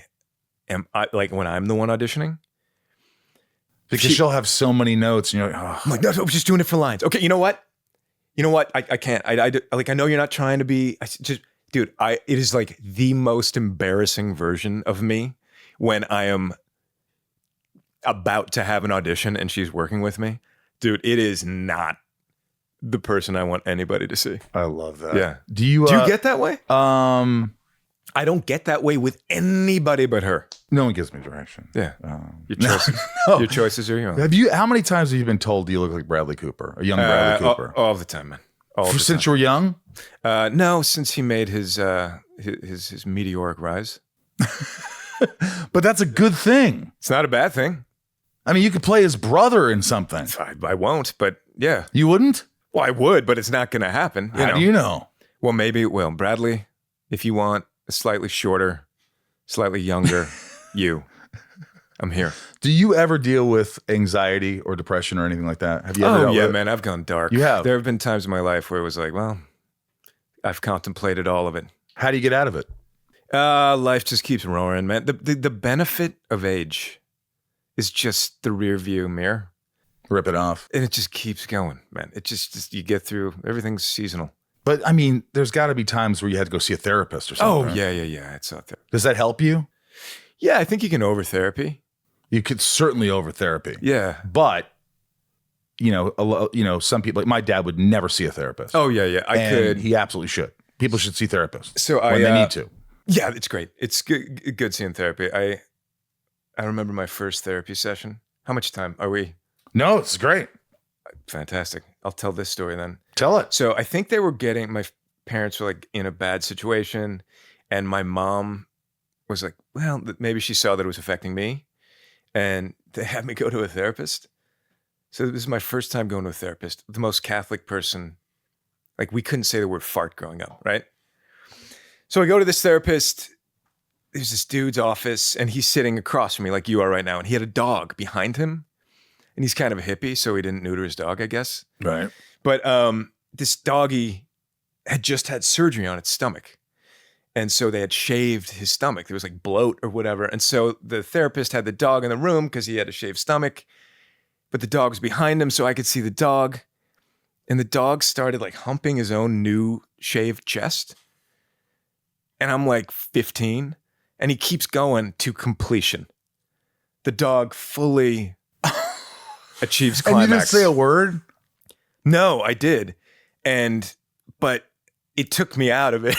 I'm the one auditioning. Because she'll have so many notes, and you're like, oh. I'm like, no, I'm just doing it for lines. Okay, you know what? I can't. I know you're not trying to be. Dude, it is like the most embarrassing version of me when I am about to have an audition and she's working with me. Dude, it is not the person I want anybody to see. I love that. Yeah. Do you get that way? I don't get that way with anybody but her. No one gives me direction. Yeah. Your choices. Your choices are your own. How many times have you been told you look like Bradley Cooper, a young Bradley Cooper? All the time, man. Since you were young? No, since he made his meteoric rise. But that's a good thing. It's not a bad thing. I mean, you could play his brother in something. I won't, but yeah. You wouldn't? Well, I would, but it's not going to happen. How do you know? Well, maybe it will. Bradley, if you want a slightly shorter, slightly younger I'm here. Do you ever deal with anxiety or depression or anything like that? Have you ever dealt with it? Man, I've gone dark. You have? There have been times in my life where it was like, well, I've contemplated all of it. How do you get out of it? Life just keeps roaring, man. The benefit of age is just the rear view mirror. Rip it off. And it just keeps going, man. It just you get through, everything's seasonal. But I mean, there's got to be times where you had to go see a therapist or something. Oh, yeah. It's out there. Does that help you? Yeah, I think you can over therapy. You could certainly over therapy. Yeah. But, some people, like my dad would never see a therapist. Oh, yeah. I could. He absolutely should. People should see therapists when they need to. Yeah, it's great. It's good seeing therapy. I remember my first therapy session. How much time are we? No, it's great. Fantastic. I'll tell this story then. Tell it. So I think my parents were like in a bad situation, and my mom was like, well, maybe she saw that it was affecting me, and they had me go to a therapist. So this is my first time going to a therapist. The most Catholic person, like we couldn't say the word fart growing up, right? So I go to this therapist. There's this dude's office, and he's sitting across from me like you are right now, and he had a dog behind him. And he's kind of a hippie, so he didn't neuter his dog, I guess. Right. But this doggy had just had surgery on its stomach. And so they had shaved his stomach. There was like bloat or whatever. And so the therapist had the dog in the room because he had a shaved stomach. But the dog was behind him, so I could see the dog. And the dog started like humping his own new shaved chest. And I'm like 15. And he keeps going to completion. The dog fully... achieves climax. And you didn't say a word? No, I did. But it took me out of it.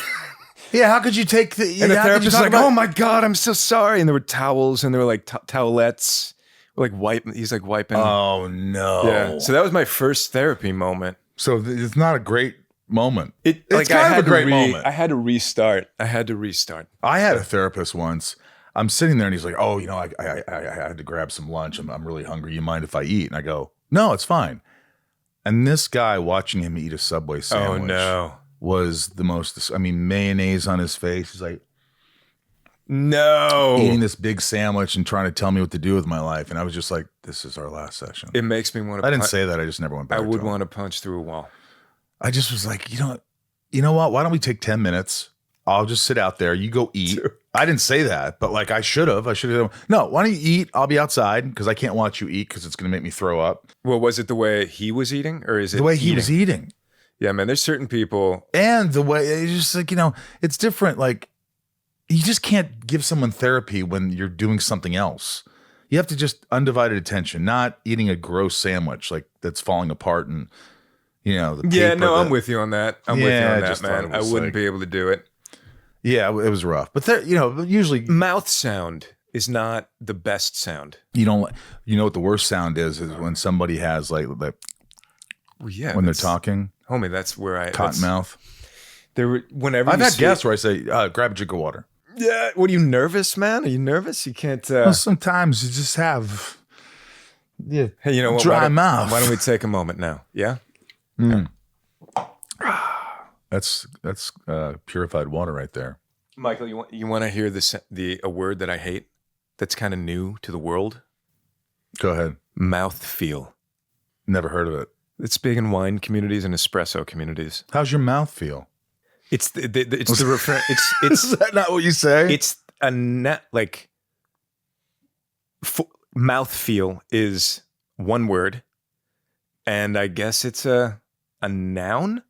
Yeah, how could you take the... And the therapist was like, oh my God, I'm so sorry. And there were towels and there were like towelettes. Like wiping. He's like wiping. Oh no. Yeah. So that was my first therapy moment. So it's not a great moment. It's like kind of a great moment. I had to restart. I had a therapist once. I'm sitting there and he's like, oh, I had to grab some lunch. I'm really hungry. You mind if I eat? And I go, no, it's fine. And this guy, watching him eat a Subway sandwich was the most, mayonnaise on his face. He's like, no. Eating this big sandwich and trying to tell me what to do with my life. And I was just like, this is our last session. It makes me want to. I didn't say that. I just never went back. I would want to punch through a wall. I just was like, you know what? Why don't we take 10 minutes? I'll just sit out there. You go eat. I didn't say that, but like I should have. No, why don't you eat? I'll be outside because I can't watch you eat because it's going to make me throw up. Well, was it the way he was eating, or is it the way he was eating? Yeah, man. There's certain people, and the way it's just like it's different. Like you just can't give someone therapy when you're doing something else. You have to just undivided attention, not eating a gross sandwich like that's falling apart and the paper I'm with you on that. I'm with you on that, man. I wouldn't be able to do it. Yeah, it was rough. But there, usually mouth sound is not the best sound. You know what the worst sound is when somebody has like when they're talking. Homie, that's where I cotton mouth. Whenever I've had guests where I say, grab a drink of water. Yeah. What, are you nervous, man? Are you nervous? You can't well, sometimes you just have hey, you know what? Dry mouth. Why don't we take a moment now? Yeah? Mm. That's purified water right there. Michael, you want to hear a word that I hate that's kind of new to the world? Go ahead. Mouthfeel. Never heard of it. It's big in wine communities and espresso communities. How's your mouth feel? It's the refer. It's Is that not what you say? It's a mouthfeel is one word, and I guess it's a noun.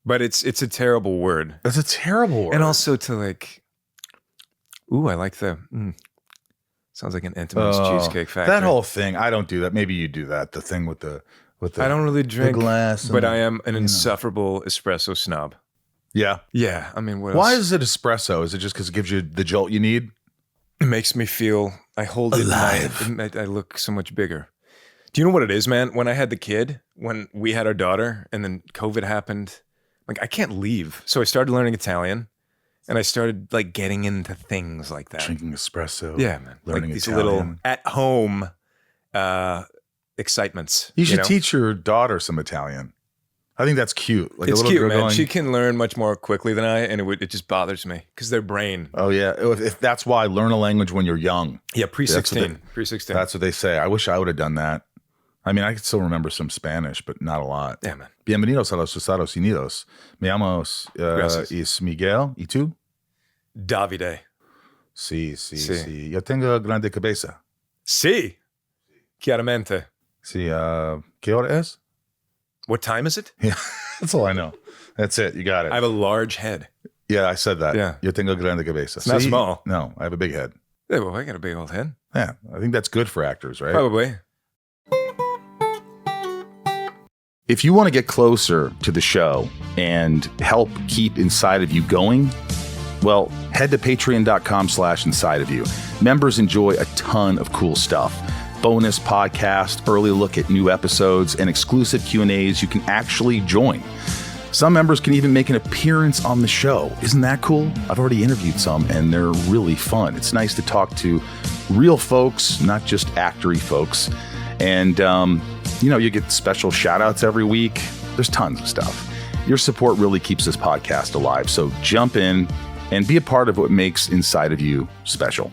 But it's a terrible word. That's a terrible word. And also to I like the, sounds like an Entenmann's Cheesecake Factory. That whole thing, I don't do that. Maybe you do that. The thing with the I don't really drink, glass but I am an insufferable espresso snob. Yeah. Yeah. I mean, why is it espresso? Is it just because it gives you the jolt you need? It makes me feel, I hold alive. I look so much bigger. Do you know what it is, man? When I had the kid, when we had our daughter, and then COVID happened, like I can't leave. So I started learning Italian, and I started like getting into things like that. Drinking espresso. Yeah, man. Learning like these Italian. little at-home excitements. You should teach your daughter some Italian. I think that's cute. Like it's a little cute, girl man. going, She can learn much more quickly than I, and it just bothers me because their brain. Oh yeah, if that's why learn a language when you're young. Yeah, pre-16. Pre-16. That's what they say. I wish I would have done that. I mean, I can still remember some Spanish, but not a lot. Yeah, man. Bienvenidos a los Estados Unidos. Me llamo es Miguel. ¿Y tú? Davide. Sí. Yo tengo grande cabeza. Sí. Chiaramente. Sí. ¿Qué hora es? What time is it? Yeah, that's all I know. That's it. You got it. I have a large head. Yeah, I said that. Yeah. Yo tengo grande cabeza. It's not small. No, I have a big head. Yeah, well, I got a big old head. Yeah, I think that's good for actors, right? Probably. If you want to get closer to the show and help keep Inside of You going, well, head to patreon.com/inside of you. Members enjoy a ton of cool stuff. Bonus podcast, early look at new episodes, and exclusive Q&As you can actually join. Some members can even make an appearance on the show. Isn't that cool? I've already interviewed some, and they're really fun. It's nice to talk to real folks, not just actory folks. And, you get special shout outs every week. There's tons of stuff. Your support really keeps this podcast alive. So jump in and be a part of what makes Inside of You special.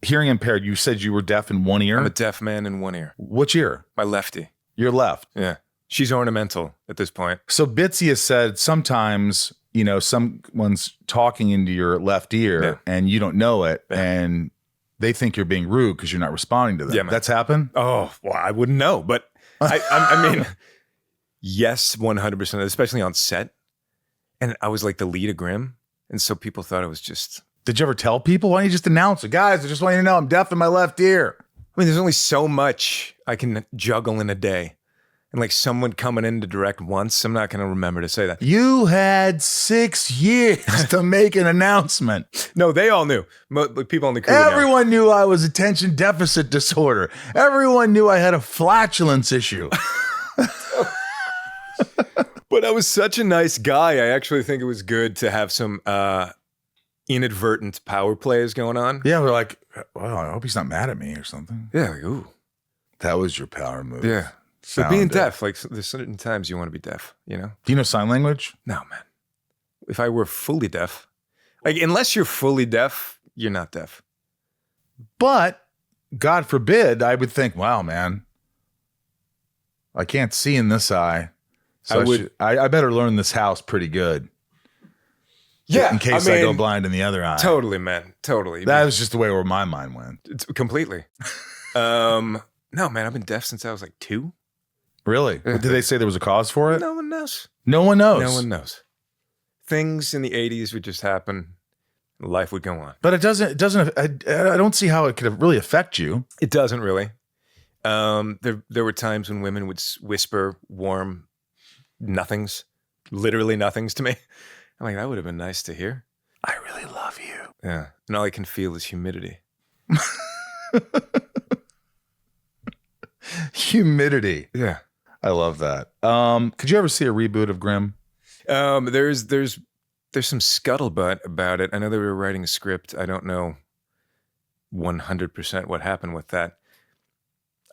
Hearing impaired, you said you were deaf in one ear? I'm a deaf man in one ear. Which ear? My lefty. Your left. Yeah. She's ornamental at this point. So Bitsie has said sometimes, someone's talking into your left ear and you don't know it. Yeah. And they think you're being rude because you're not responding to them. Yeah, man. That's happened? Oh, well, I wouldn't know. But I mean, yes, 100%, especially on set. And I was like the lead of Grimm. And so people thought it was just... Did you ever tell people? Why don't you just announce it? Guys, I just want you to know I'm deaf in my left ear. I mean, there's only so much I can juggle in a day. And like someone coming in to direct once, I'm not going to remember to say that. You had 6 years to make an announcement. No, they all knew. People on the crew Everyone knew I was attention deficit disorder. Everyone knew I had a flatulence issue. But I was such a nice guy. I actually think it was good to have some inadvertent power plays going on. Yeah, we're like, well, I hope he's not mad at me or something. Yeah, like, ooh. That was your power move. Yeah. But being deaf, like there's certain times you want to be deaf, Do you know sign language? No, man. If I were fully deaf, like unless you're fully deaf, you're not deaf. But God forbid, I would think, wow, man, I can't see in this eye. So I better learn this house pretty good. Yeah, in case I go blind in the other eye. Totally, man. Totally. That was just the way where my mind went. It's completely. No, man, I've been deaf since I was like 2. Really? Did they say there was a cause for it? No one knows. No one knows. No one knows. Things in the 80s would just happen. Life would go on. But it doesn't, I don't see how it could really affect you. It doesn't really. There were times when women would whisper warm nothings, literally nothings to me. I'm like, that would have been nice to hear. I really love you. Yeah. And all I can feel is humidity. Humidity. Yeah. I love that. Could you ever see a reboot of Grimm? There's some scuttlebutt about it. I know they were writing a script. I don't know 100% what happened with that.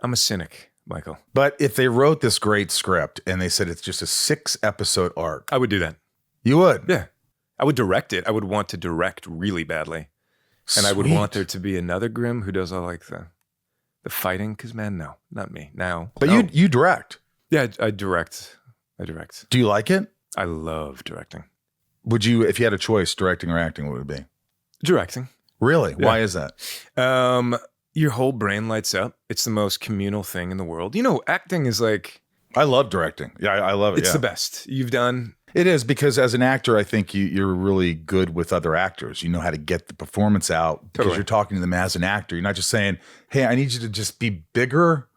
I'm a cynic, Michael. But if they wrote this great script and they said it's just a 6-episode arc, I would do that. You would? Yeah. I would direct it. I would want to direct really badly. And I would want there to be another Grimm who does all like the fighting. Because, man, no, not me. Now. But no. you direct. Yeah, I direct. Do you like it? I love directing. Would you, if you had a choice, directing or acting, what would it be? Directing. Really? Yeah. Why is that? Your whole brain lights up. It's the most communal thing in the world. You know, acting is like... I love directing. Yeah, I love it. It's the best. You've done... It is, because as an actor, I think you're really good with other actors. You know how to get the performance out because you're talking to them as an actor. You're not just saying, hey, I need you to just be bigger.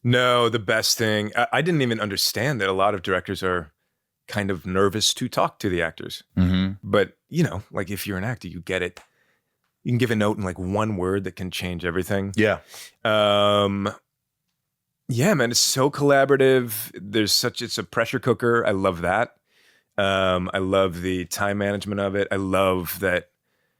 No, the best thing... I didn't even understand that a lot of directors are kind of nervous to talk to the actors. Mm-hmm. But, you know, like if you're an actor, you get it. You can give a note in like one word that can change everything. Yeah. Yeah, man, it's so collaborative. It's a pressure cooker. I love that. I love the time management of it. I love that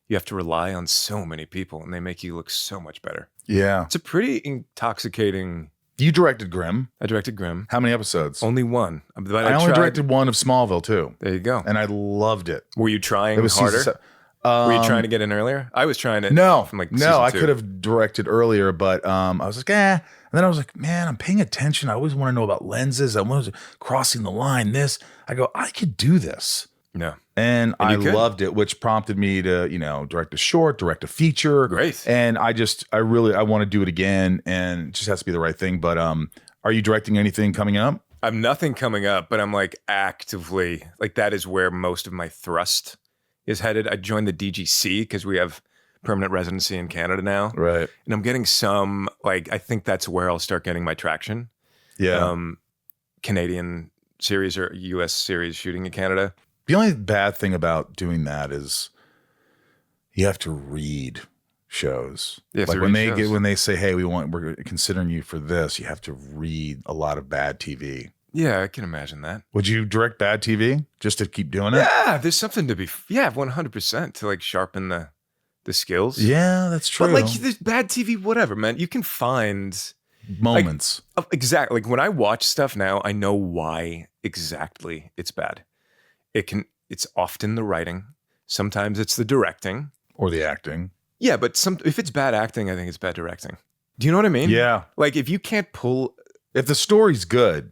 you have to rely on so many people and they make you look so much better. Yeah. It's a pretty intoxicating. You directed Grimm. I directed Grimm. How many episodes? Only one. But I only directed one of Smallville too. There you go. And I loved it. Were you trying harder? Were you trying to get in earlier? I was trying to. No, from like no, I season 2. could have directed earlier, but I was like, And then I was like, man, I'm paying attention. I always want to know about lenses. I was crossing the line. I go, I could do this. No. And I loved it, which prompted me to, direct a short, direct a feature. Great. And I want to do it again, and it just has to be the right thing. But are you directing anything coming up? I have nothing coming up, but I'm like actively, like that is where most of my thrust is headed. I joined the DGC because we have permanent residency in Canada now. Right. And I'm getting some, like, I think that's where I'll start getting my traction. Yeah. Canadian series or US series shooting in Canada. The only bad thing about doing that is you have to read shows. Like when they say, hey, we're considering you for this, you have to read a lot of bad TV. Yeah, I can imagine that. Would you direct bad TV just to keep doing it? Yeah, there's something to be, 100% to like sharpen the skills. Yeah, that's true. But like there's bad TV, whatever, man. You can find moments. Exactly. Like when I watch stuff now, I know why exactly it's bad. It's often the writing. Sometimes it's the directing. Or the acting. Yeah, but if it's bad acting, I think it's bad directing. Do you know what I mean? Yeah. Like if you can't pull... If the story's good,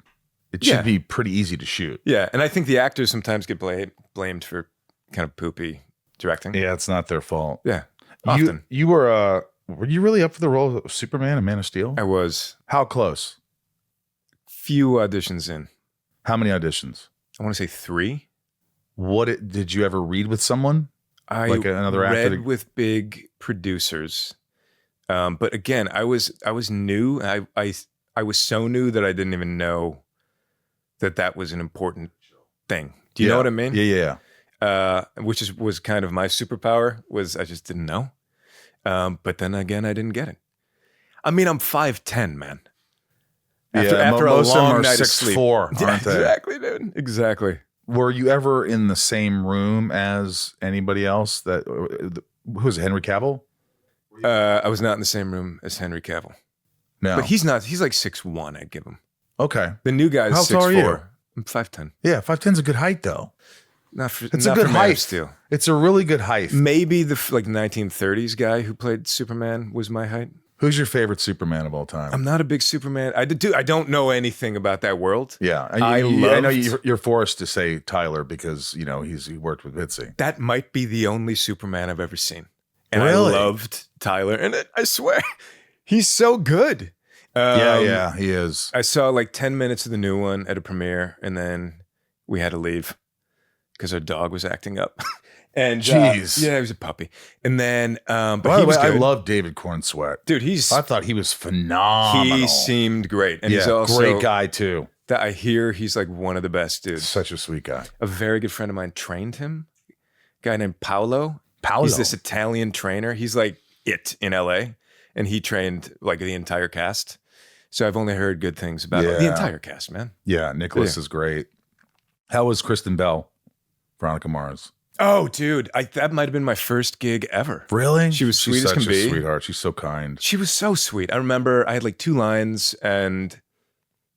it should be pretty easy to shoot. Yeah, and I think the actors sometimes get blamed for kind of poopy directing. Yeah, it's not their fault. Yeah, often. You were you really up for the role of Superman and Man of Steel? I was. How close? Few auditions in. How many auditions? I want to say 3. Did you ever read with someone? Like another actor? Read with big producers. But again, I was new. I was so new that I didn't even know that was an important thing. Do you know what I mean? Yeah. Which was kind of my superpower, was I just didn't know. But then again, I didn't get it. I mean, I'm 5'10", man. After a long night of sleep. 6'4", aren't they? Exactly, dude. Exactly. Were you ever in the same room as anybody else? Who was it, Henry Cavill? I was not in the same room as Henry Cavill. No. But he's not. He's like 6'1", I'd give him. Okay. The new guy's 6'4". How tall are you? I'm 5'10". Yeah, 5'10's a good height, though. It's a good height. Steel. It's a really good height. Maybe the 1930s guy who played Superman was my height. Who's your favorite Superman of all time? I'm not a big Superman. I don't know anything about that world. Yeah, I know you're forced to say Tyler because he worked with Bitsie. That might be the only Superman I've ever seen, and Really? I loved Tyler. And I swear, he's so good. Yeah, he is. I saw like 10 minutes of the new one at a premiere, and then we had to leave because our dog was acting up. And Jeez. Yeah, he was a puppy. And then, but By he the was way, I good. love David Cornsweat. Dude, I thought he was phenomenal. he seemed great. And he's yeah, also great guy too. That I hear he's like one of the best dudes. Such a sweet guy. A very good friend of mine trained him. A guy named Paolo. Paolo. He's this Italian trainer. He's like it in LA. And he trained like the entire cast. So I've only heard good things about the entire cast, man. Yeah, Nicholas is great. How was Kristen Bell, Veronica Mars? Oh, dude, that might have been my first gig ever. Really? She was sweet She's as such can be. a sweetheart. She's so kind. She was so sweet. I remember I had like 2 lines and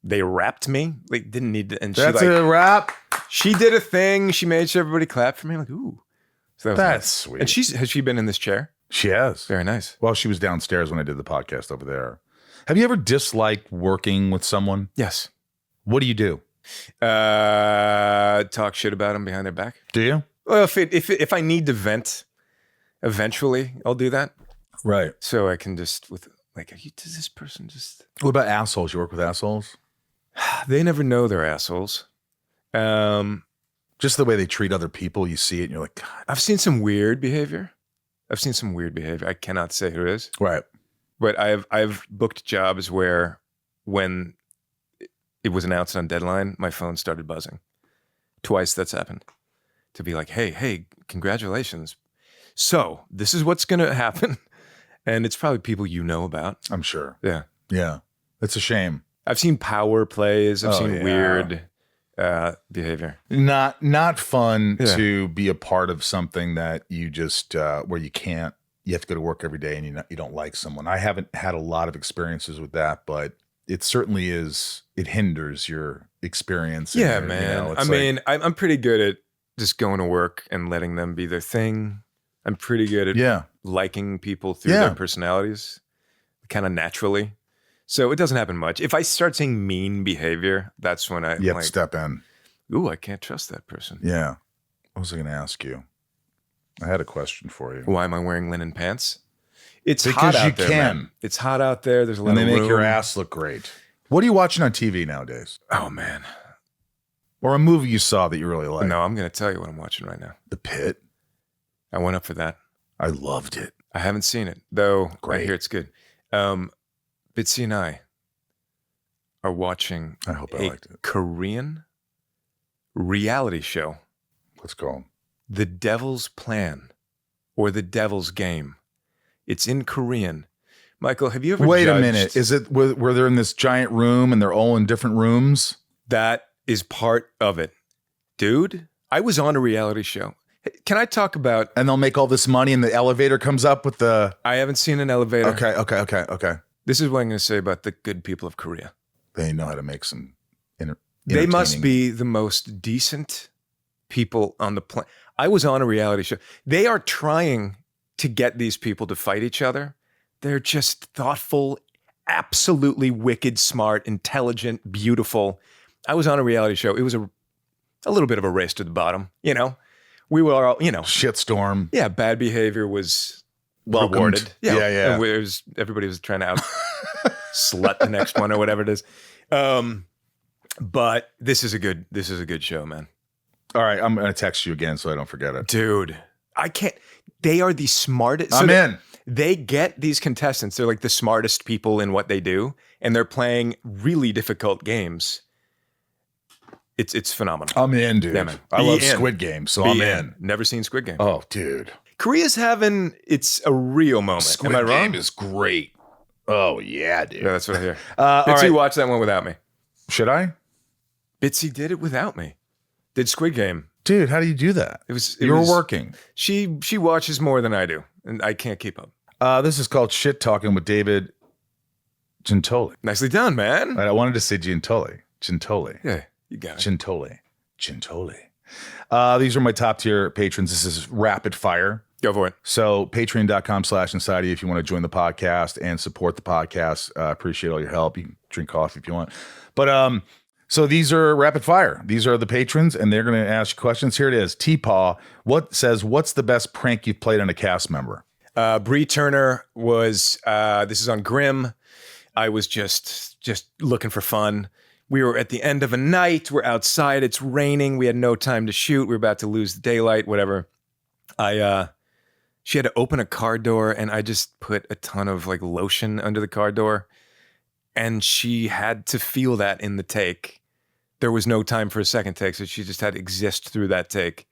they rapped me. Like didn't need to. And That's she like a wrap. she did a thing. She made sure everybody clapped for me. Like ooh, so that was That's nice. sweet. And has she been in this chair? She has. Very nice. Well, she was downstairs when I did the podcast over there. Have you ever disliked working with someone? Yes. What do you do? Talk shit about them behind their back. Do you? Well, if I need to vent, eventually I'll do that. Right. So I can just does this person just? What about assholes? You work with assholes? They never know they're assholes. Just the way they treat other people, you see it and you're like, God. I've seen some weird behavior. I cannot say who it is. Right. But I've booked jobs where when it was announced on deadline, my phone started buzzing. Twice that's happened. To be like, hey, congratulations. So this is what's going to happen. And it's probably people you know about. I'm sure. Yeah. Yeah. It's a shame. I've seen power plays. I've seen yeah. weird behavior. Not fun Yeah. to be a part of something that you just where you have to go to work every day and you don't like someone. I haven't had a lot of experiences with that, but it certainly it hinders your experience. Yeah, and man. I'm pretty good at just going to work and letting them be their thing. I'm pretty good at liking people through their personalities kind of naturally. So it doesn't happen much. If I start seeing mean behavior, that's when you have to step in. Ooh, I can't trust that person. Yeah. What was I going to ask you? I had a question for you. Why am I wearing linen pants? It's because hot out you there, can. man. It's hot out there. There's a lot and of they room. make your ass look great. What are you watching on TV nowadays? Oh, man. Or a movie you saw that you really like? No, I'm going to tell you what I'm watching right now. The Pit. I went up for that. I loved it. I haven't seen it, though. Great. I hear it's good. Bitsie and I are watching I hope I liked it. Korean reality show. What's it called? The Devil's Plan or The Devil's Game. It's in Korean. Michael, have you ever Wait judged? a minute. Is it where they're in this giant room and they're all in different rooms? That is part of it. Dude, I was on a reality show. Can I talk about... And they'll make all this money and the elevator comes up with the... I haven't seen an elevator. Okay. This is what I'm going to say about the good people of Korea. They know how to make some They must be the most decent people on the planet. I was on a reality show. They are trying to get these people to fight each other. They're just thoughtful, absolutely wicked, smart, intelligent, beautiful. I was on a reality show. It was a little bit of a race to the bottom, We were all, shitstorm. Yeah, bad behavior was Welcomed. rewarded. Yeah. And everybody was trying to out slut the next one or whatever it is. But this is a good show, man. All right, I'm going to text you again so I don't forget it. Dude, I can't. They are the smartest. I'm in. They get these contestants. They're like the smartest people in what they do, and they're playing really difficult games. It's phenomenal. I'm in, dude. Yeah, man. I love Be in. Squid Game, so Be I'm in. Never seen Squid Game. Oh, dude. Korea's having it's a real moment. Squid Am I wrong? Game is great. Oh, yeah, dude. Yeah, that's what I hear. All Bitsie right. watched that one without me. Should I? Bitsie did it without me. Did Squid Game. Dude, how do you do that? You were working. She watches more than I do, and I can't keep up. This is called Shit Talking with David Giuntoli. Nicely done, man. I wanted to say Giuntoli. Giuntoli. Yeah, you got it. Giuntoli. These are my top tier patrons. This is rapid fire. Go for it. So patreon.com/inside of you if you want to join the podcast and support the podcast. Appreciate all your help. You can drink coffee if you want. But so these are rapid fire. These are the patrons, and they're going to ask you questions. Here it is. T-Paw what's the best prank you've played on a cast member? Bree Turner was, this is on Grimm. I was just looking for fun. We were at the end of a night. We're outside. It's raining. We had no time to shoot. We were about to lose the daylight, whatever. She had to open a car door, and I just put a ton of like lotion under the car door, and she had to feel that in the take. There was no time for a second take, so she just had to exist through that take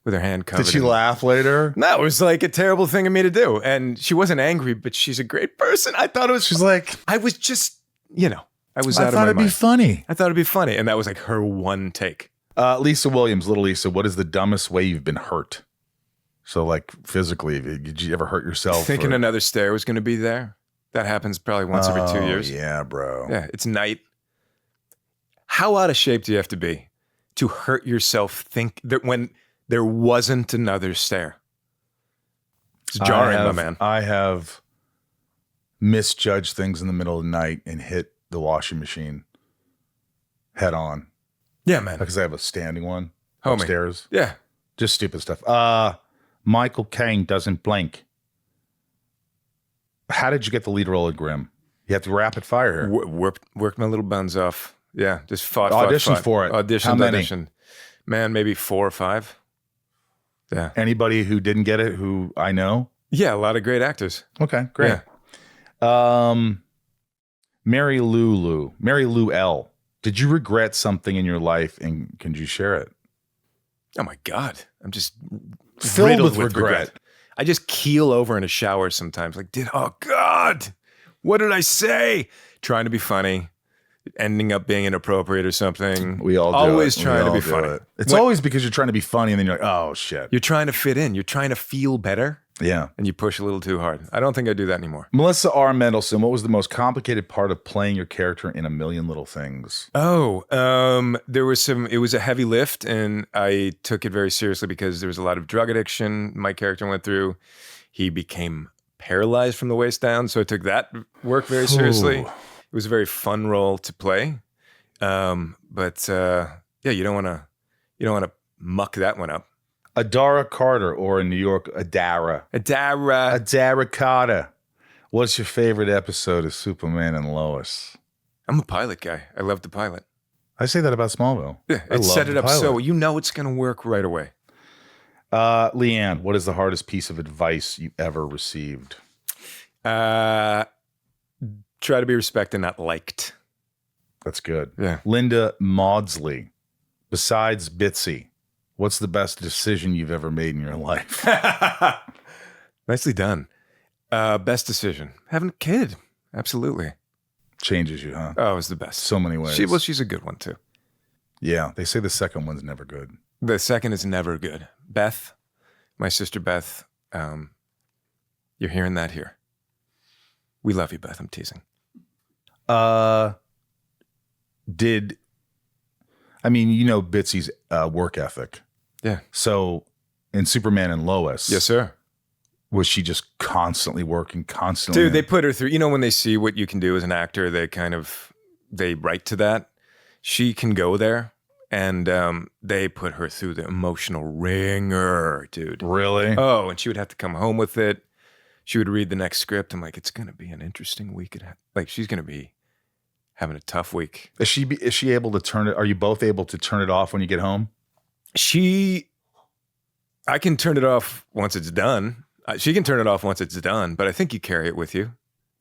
with her hand covered. Did she laugh later? No, it was like a terrible thing of me to do, and she wasn't angry, but she's a great person. I thought it was. She's like, I was just, I was I out of thought my it'd mind. be funny. I thought it'd be funny, and that was like her one take. Lisa Williams, little Lisa, what is the dumbest way you've been hurt? So like physically, did you ever hurt yourself? Thinking another stair was going to be there. That happens probably once every 2 years. Yeah, bro. Yeah, it's night. How out of shape do you have to be to hurt yourself think that when there wasn't another stair? It's jarring, my man. I have misjudged things in the middle of the night and hit the washing machine head on. Yeah, man. Because I have a standing one Homie. upstairs. Yeah. Just stupid stuff. Michael Caine doesn't blink. How did you get the lead role of Grimm? You have to rapid fire here. Worked my little buns off. Yeah, just fought. Auditioned for it. Auditioned. How many? Auditioned. Man, maybe 4 or 5. Yeah. Anybody who didn't get it who I know? Yeah, a lot of great actors. Okay, great. Yeah. Mary Lou L. Did you regret something in your life, and can you share it? Oh my God. I'm just Filled riddled with regret. I just keel over in a shower sometimes. Like, oh God, what did I say? Trying to be funny, ending up being inappropriate or something. We all do always it. trying We to be all do funny. it. It's always because you're trying to be funny, and then you're like, oh shit. You're trying to fit in. You're trying to feel better, Yeah. and you push a little too hard. I don't think I do that anymore. Melissa R. Mendelson, what was the most complicated part of playing your character in A Million Little Things? Oh, there was it was a heavy lift, and I took it very seriously because there was a lot of drug addiction my character went through. He became paralyzed from the waist down, so I took that work very seriously. Ooh. It was a very fun role to play. But you don't want to muck that one up. Adara Carter, or in New York, Adara Carter. What's your favorite episode of Superman and Lois? I'm a pilot guy. I love the pilot. I say that about Smallville. Yeah, I it love set the it up pilot. so it's going to work right away. Leanne, what is the hardest piece of advice you ever received? Try to be respected, not liked. That's good. Yeah. Linda Maudsley, besides Bitsie, what's the best decision you've ever made in your life? Nicely done. Best decision. Having a kid. Absolutely. Changes you, huh? Oh, it was the best. So many ways. She's a good one too. Yeah, they say the second one's never good. The second is never good. Beth, my sister Beth, you're hearing that here. We love you, Beth. I'm teasing. Bitsie's work ethic. Yeah. So in Superman and Lois, Yes, sir. was she just constantly working, constantly? Dude, they put her through, when they see what you can do as an actor, they write to that. She can go there, and they put her through the emotional ringer, dude. Really? Oh, and she would have to come home with it. She would read the next script. I'm like, it's going to be an interesting week. She's going to be having a tough week. Is she able to turn it? Are you both able to turn it off when you get home? I can turn it off once it's done. She can turn it off once it's done, but I think you carry it with you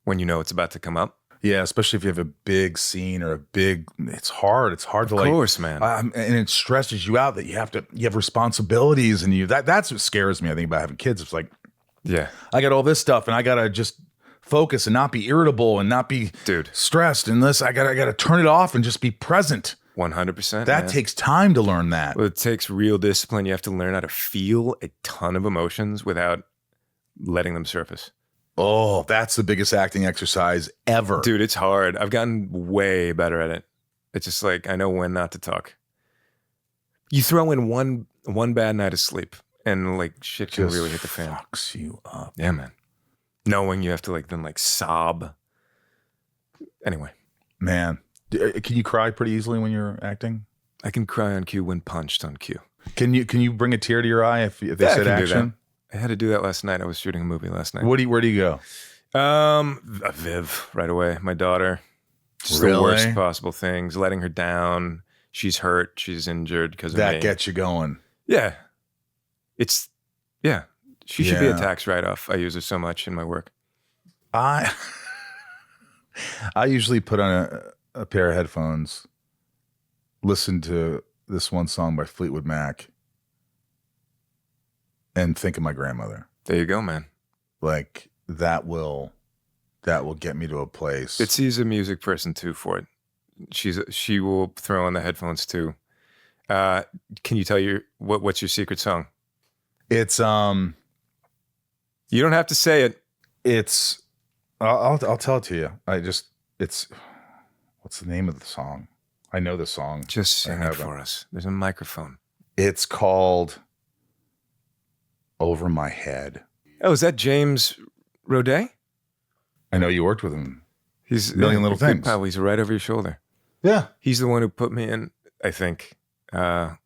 when you know it's about to come up. Yeah, especially if you have a big scene or it's hard. It's hard to Of course, man. and it stresses you out that you have responsibilities, and that's what scares me. I think about having kids. It's like, Yeah. I got all this stuff, and I gotta just focus and not be irritable and not be stressed. And I gotta turn it off and just be present. 100%. That takes time to learn that. Well, it takes real discipline. You have to learn how to feel a ton of emotions without letting them surface. Oh, that's the biggest acting exercise ever. Dude, it's hard. I've gotten way better at it. It's just like, I know when not to talk. You throw in one bad night of sleep, and like shit can really hit the fan. Fucks you up. Yeah, man. Knowing you have to like then like sob. Anyway, man, can you cry pretty easily when you're acting? I can cry on cue when punched on cue. Can you bring a tear to your eye if they said action? I had to do that last night. I was shooting a movie last night. Where do you go? Viv right away. My daughter. Just Really? the worst possible things. Letting her down. She's hurt. She's injured because of me. That gets you going. Yeah. She should be a tax write-off. I use her so much in my work. I usually put on a pair of headphones, listen to this one song by Fleetwood Mac, and think of my grandmother. There you go, man. Like that will get me to a place. Bitsie's a music person too for it. She will throw on the headphones too. Can you tell what's your secret song? It's You don't have to say it. It's I'll tell it to you. It's what's the name of the song? I know the song. Just sing it for us. There's a microphone. It's called Over My Head. Oh, is that James Roday? I know you worked with him. He's Million Little Things. Pal, he's right over your shoulder. Yeah. He's the one who put me in, I think, High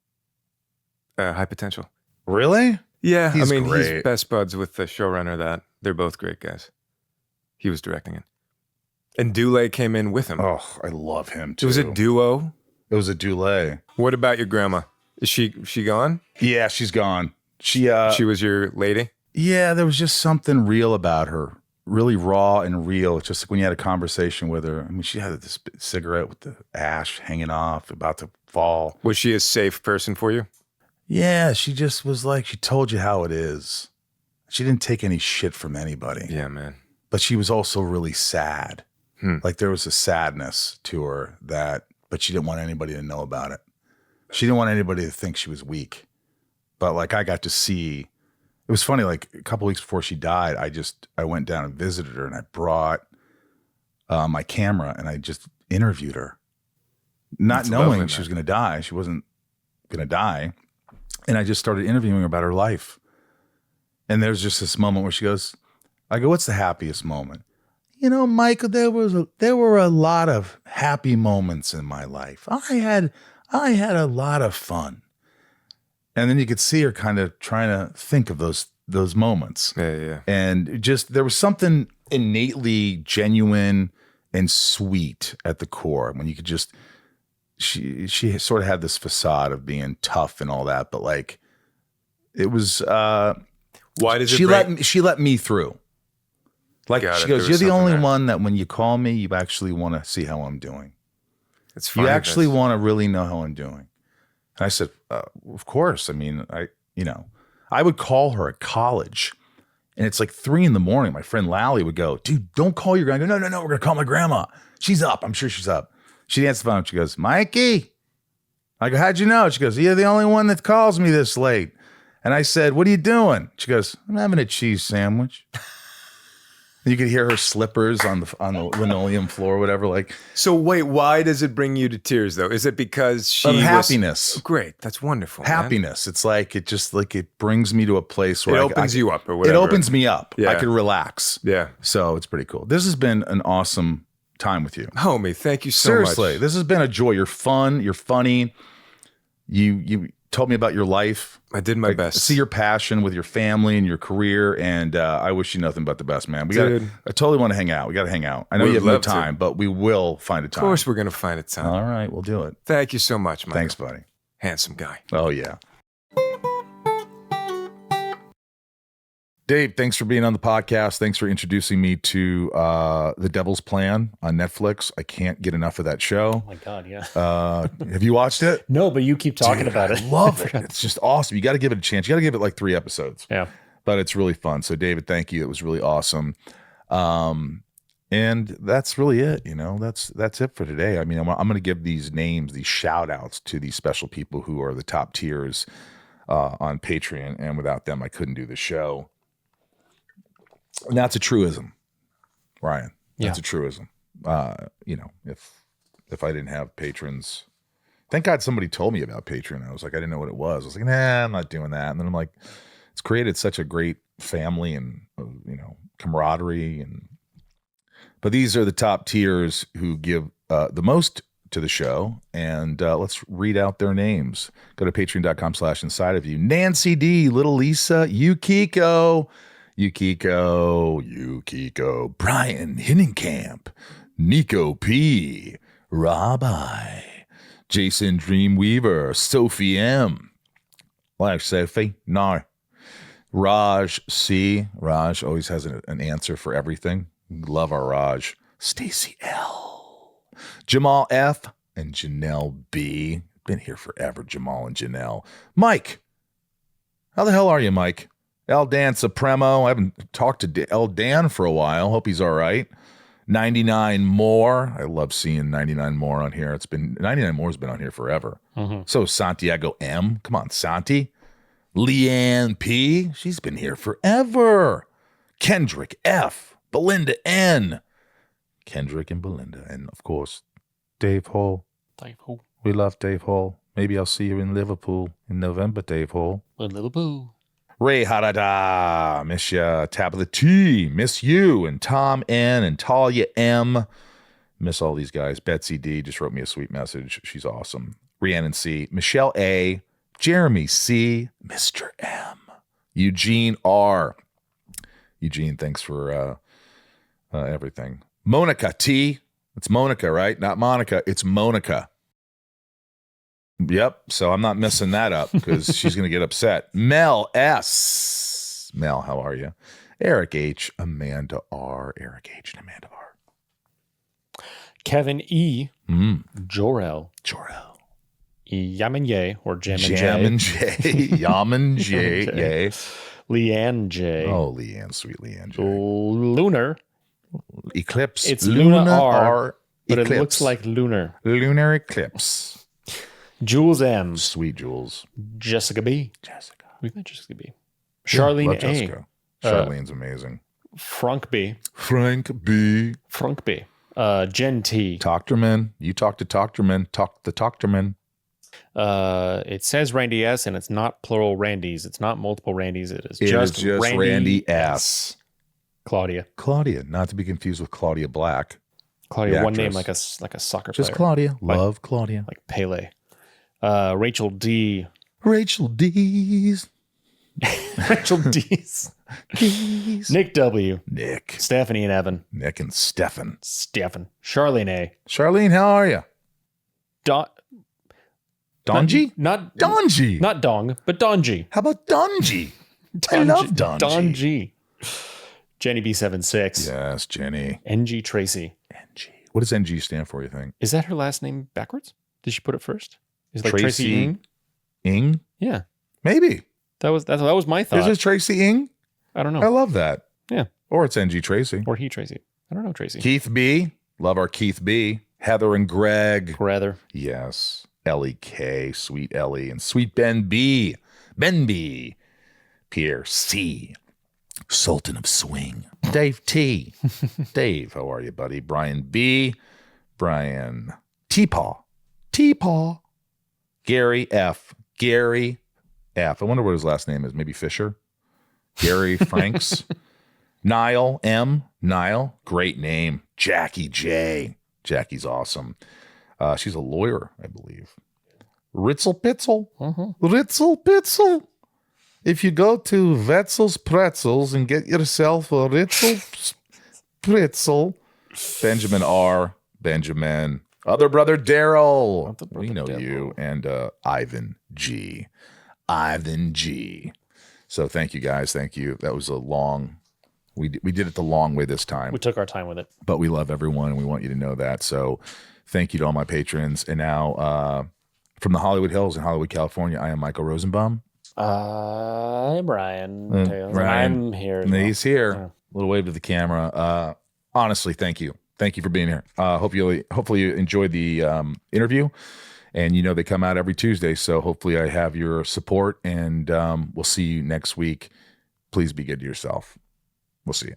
Potential. Really? Yeah. He's he's great. best buds with the showrunner that. They're both great guys. He was directing it. And Dule came in with him. Oh, I love him too. It was a duo. It was a Dule. What about your grandma? Is she gone? Yeah, she's gone. She was your lady? Yeah, there was just something real about her. Really raw and real. It's just like when you had a conversation with her. I mean, she had this cigarette with the ash hanging off, about to fall. Was she a safe person for you? Yeah, she just was like, she told you how it is. She didn't take any shit from anybody. Yeah, man. But she was also really sad. Like there was a sadness to her but she didn't want anybody to know about it. She didn't want anybody to think she was weak. But like I got to see, it was funny, like a couple weeks before she died, I went down and visited her and I brought my camera and I just interviewed her. Not knowing she was going to die. She wasn't going to die. And I just started interviewing her about her life. And there's just this moment where she goes, I go, what's the happiest moment? You know, Michael, there were a lot of happy moments in my life. I had a lot of fun. And then you could see her kind of trying to think of those moments. Yeah. And just there was something innately genuine and sweet at the core when you could just she sort of had this facade of being tough and all that, but like it was why does she let me through. Like she goes, you're the only one that when you call me, you actually want to see how I'm doing. It's funny. You actually want to really know how I'm doing. And I said, of course. I mean, I would call her at college and it's like 3 a.m. My friend Lally would go, dude, don't call your grandma. No, we're going to call my grandma. She's up. I'm sure she's up. She'd answer the phone. She goes, Mikey. I go, how'd you know? She goes, you're the only one that calls me this late. And I said, what are you doing? She goes, I'm having a cheese sandwich. You could hear her slippers on the linoleum floor or whatever. Like, so wait, why does it bring you to tears though? Is it because she of happiness? Great, that's wonderful. Happiness. Man. It's like it brings me to a place where it opens you up or whatever. It opens me up. Yeah. I could relax. Yeah. So it's pretty cool. This has been an awesome time with you, homie. Thank you so much. Seriously, this has been a joy. You're fun. You're funny. You told me about your life. I did my best. See your passion with your family and your career, and I wish you nothing but the best, man. I totally want to hang out. We got to hang out. I know you have no time, but we will find a time. Of course, we're going to find a time. All right, we'll do it. Thank you so much, Michael. Thanks, buddy. Handsome guy. Oh yeah. Dave, thanks for being on the podcast. Thanks for introducing me to The Devil's Plan on Netflix. I can't get enough of that show. Oh my God, yeah. Have you watched it? No, but you keep talking about it. I love it. It's just awesome. You got to give it a chance. You got to give it like 3 episodes. Yeah. But it's really fun. So David, thank you. It was really awesome. And that's really it. That's it for today. I mean, I'm going to give these names, these shout outs to these special people who are the top tiers on Patreon. And without them, I couldn't do the show. And that's a truism, Ryan. That's a truism. If I didn't have patrons, thank God somebody told me about Patreon. I was like, I didn't know what it was. I was like, nah, I'm not doing that. And then I'm like, it's created such a great family and camaraderie. But these are the top tiers who give the most to the show, and let's read out their names. Go to patreon.com/inside of you. Nancy D, Little Lisa, Yukiko, Brian Hinnenkamp, Niko P, Rabbi, Jason Dreamweaver, Sophie M. Like Sophie? No. Raj C. Raj always has an answer for everything. Love our Raj. Stacey L. Jamal F. and Janelle B. Been here forever, Jamal and Janelle. Mike. How the hell are you, Mike? Eldanzsupremo. I haven't talked to Eldan for a while. Hope he's all right. 99 More. I love seeing 99 More on here. 99 More's been on here forever. Mm-hmm. So Santiago M. Come on, Santi. Leanne P. She's been here forever. Kendrick F. Belinda N. Kendrick and Belinda. And, of course, Dave Hall. Dave Hall. We love Dave Hall. Maybe I'll see you in Liverpool in November, Dave Hall. In Liverpool. Ray Harada. Miss ya. Tabitha T. Miss you. And Tom N. and Talia M. Miss all these guys. Betsy D. just wrote me a sweet message. She's awesome. Rhiannon C. Michelle A. Jeremy C. Mr. M. Eugene R. Eugene, thanks for everything. Monica T. It's Monica, right? Not Monica. It's Monica. Yep. So I'm not messing that up because she's going to get upset. Mel S. Mel, how are you? Eric H. Amanda R. Eric H. and Amanda R. Kevin E. Jorel. Yaman Ye or Jamin J. Yaman J. Yay. Leanne J. Oh, Leanne, sweet Leanne J. Lunar. Eclipse. It's Luna R, but Eclipse. it looks like Lunar. Lunar Eclipse. Jules M. Sweet Jules. Jessica B. Jessica. We've met Jessica B. Charlene Love A. Jessica. Charlene's amazing. Frank B. Frank B. Jen T. Talkterman. You talk to Talkterman. Talk the Talkterman. It says Randy S. and it's not plural Randys. It's not multiple Randys. It is just Randy S. Claudia, not to be confused with Claudia Black. Claudia, one name like a soccer player. Just Claudia. Love Claudia. Like Pele. Rachel D. Rachel D's. Rachel D's. Nick W. Nick. Stephanie and Evan. Nick and Stefan. Charlene A. Charlene, how are you? Donji? Not Donji. Not Dong, but Donji. How about Donji? I love Donji. Donji. Jenny B76. Yes, Jenny. NG Tracy. NG. What does NG stand for, you think? Is that her last name backwards? Did she put it first? Is it like Tracy Ing? Ing? Yeah. Maybe. That was my thought. Is it Tracy Ing? I don't know. I love that. Yeah. Or it's NG Tracy. Or he Tracy. I don't know Tracy. Keith B. Love our Keith B. Heather and Greg. Rather. Yes. Ellie K. Sweet Ellie. And Sweet Ben B. Ben B. Pierre C. Sultan of Swing. Dave T. Dave, how are you, buddy? Brian B. Brian T-Paw. T-Paw. Gary F. Gary F. I wonder what his last name is. Maybe Fisher. Gary Franks. Niall M. Niall. Great name. Jackie J. Jackie's awesome. She's a lawyer, I believe. Ritzel Pitzel. Ritzel Pitzel. If you go to Wetzel's Pretzels and get yourself a Ritzel Pretzel. Benjamin R. Benjamin. Other brother Daryl. We know Daryl. You. And Ivan G. Ivan G. So thank you guys. Thank you. That was a long, we did it the long way this time. We took our time with it. But we love everyone and we want you to know that. So thank you to all my patrons. And now from the Hollywood Hills in Hollywood, California, I am Michael Rosenbaum. I'm Brian. Ryan, I'm here. He's here. Yeah. A little wave to the camera. Honestly, thank you. Thank you for being here. Hopefully you enjoyed the interview. And you know they come out every Tuesday, so hopefully I have your support. And we'll see you next week. Please be good to yourself. We'll see you.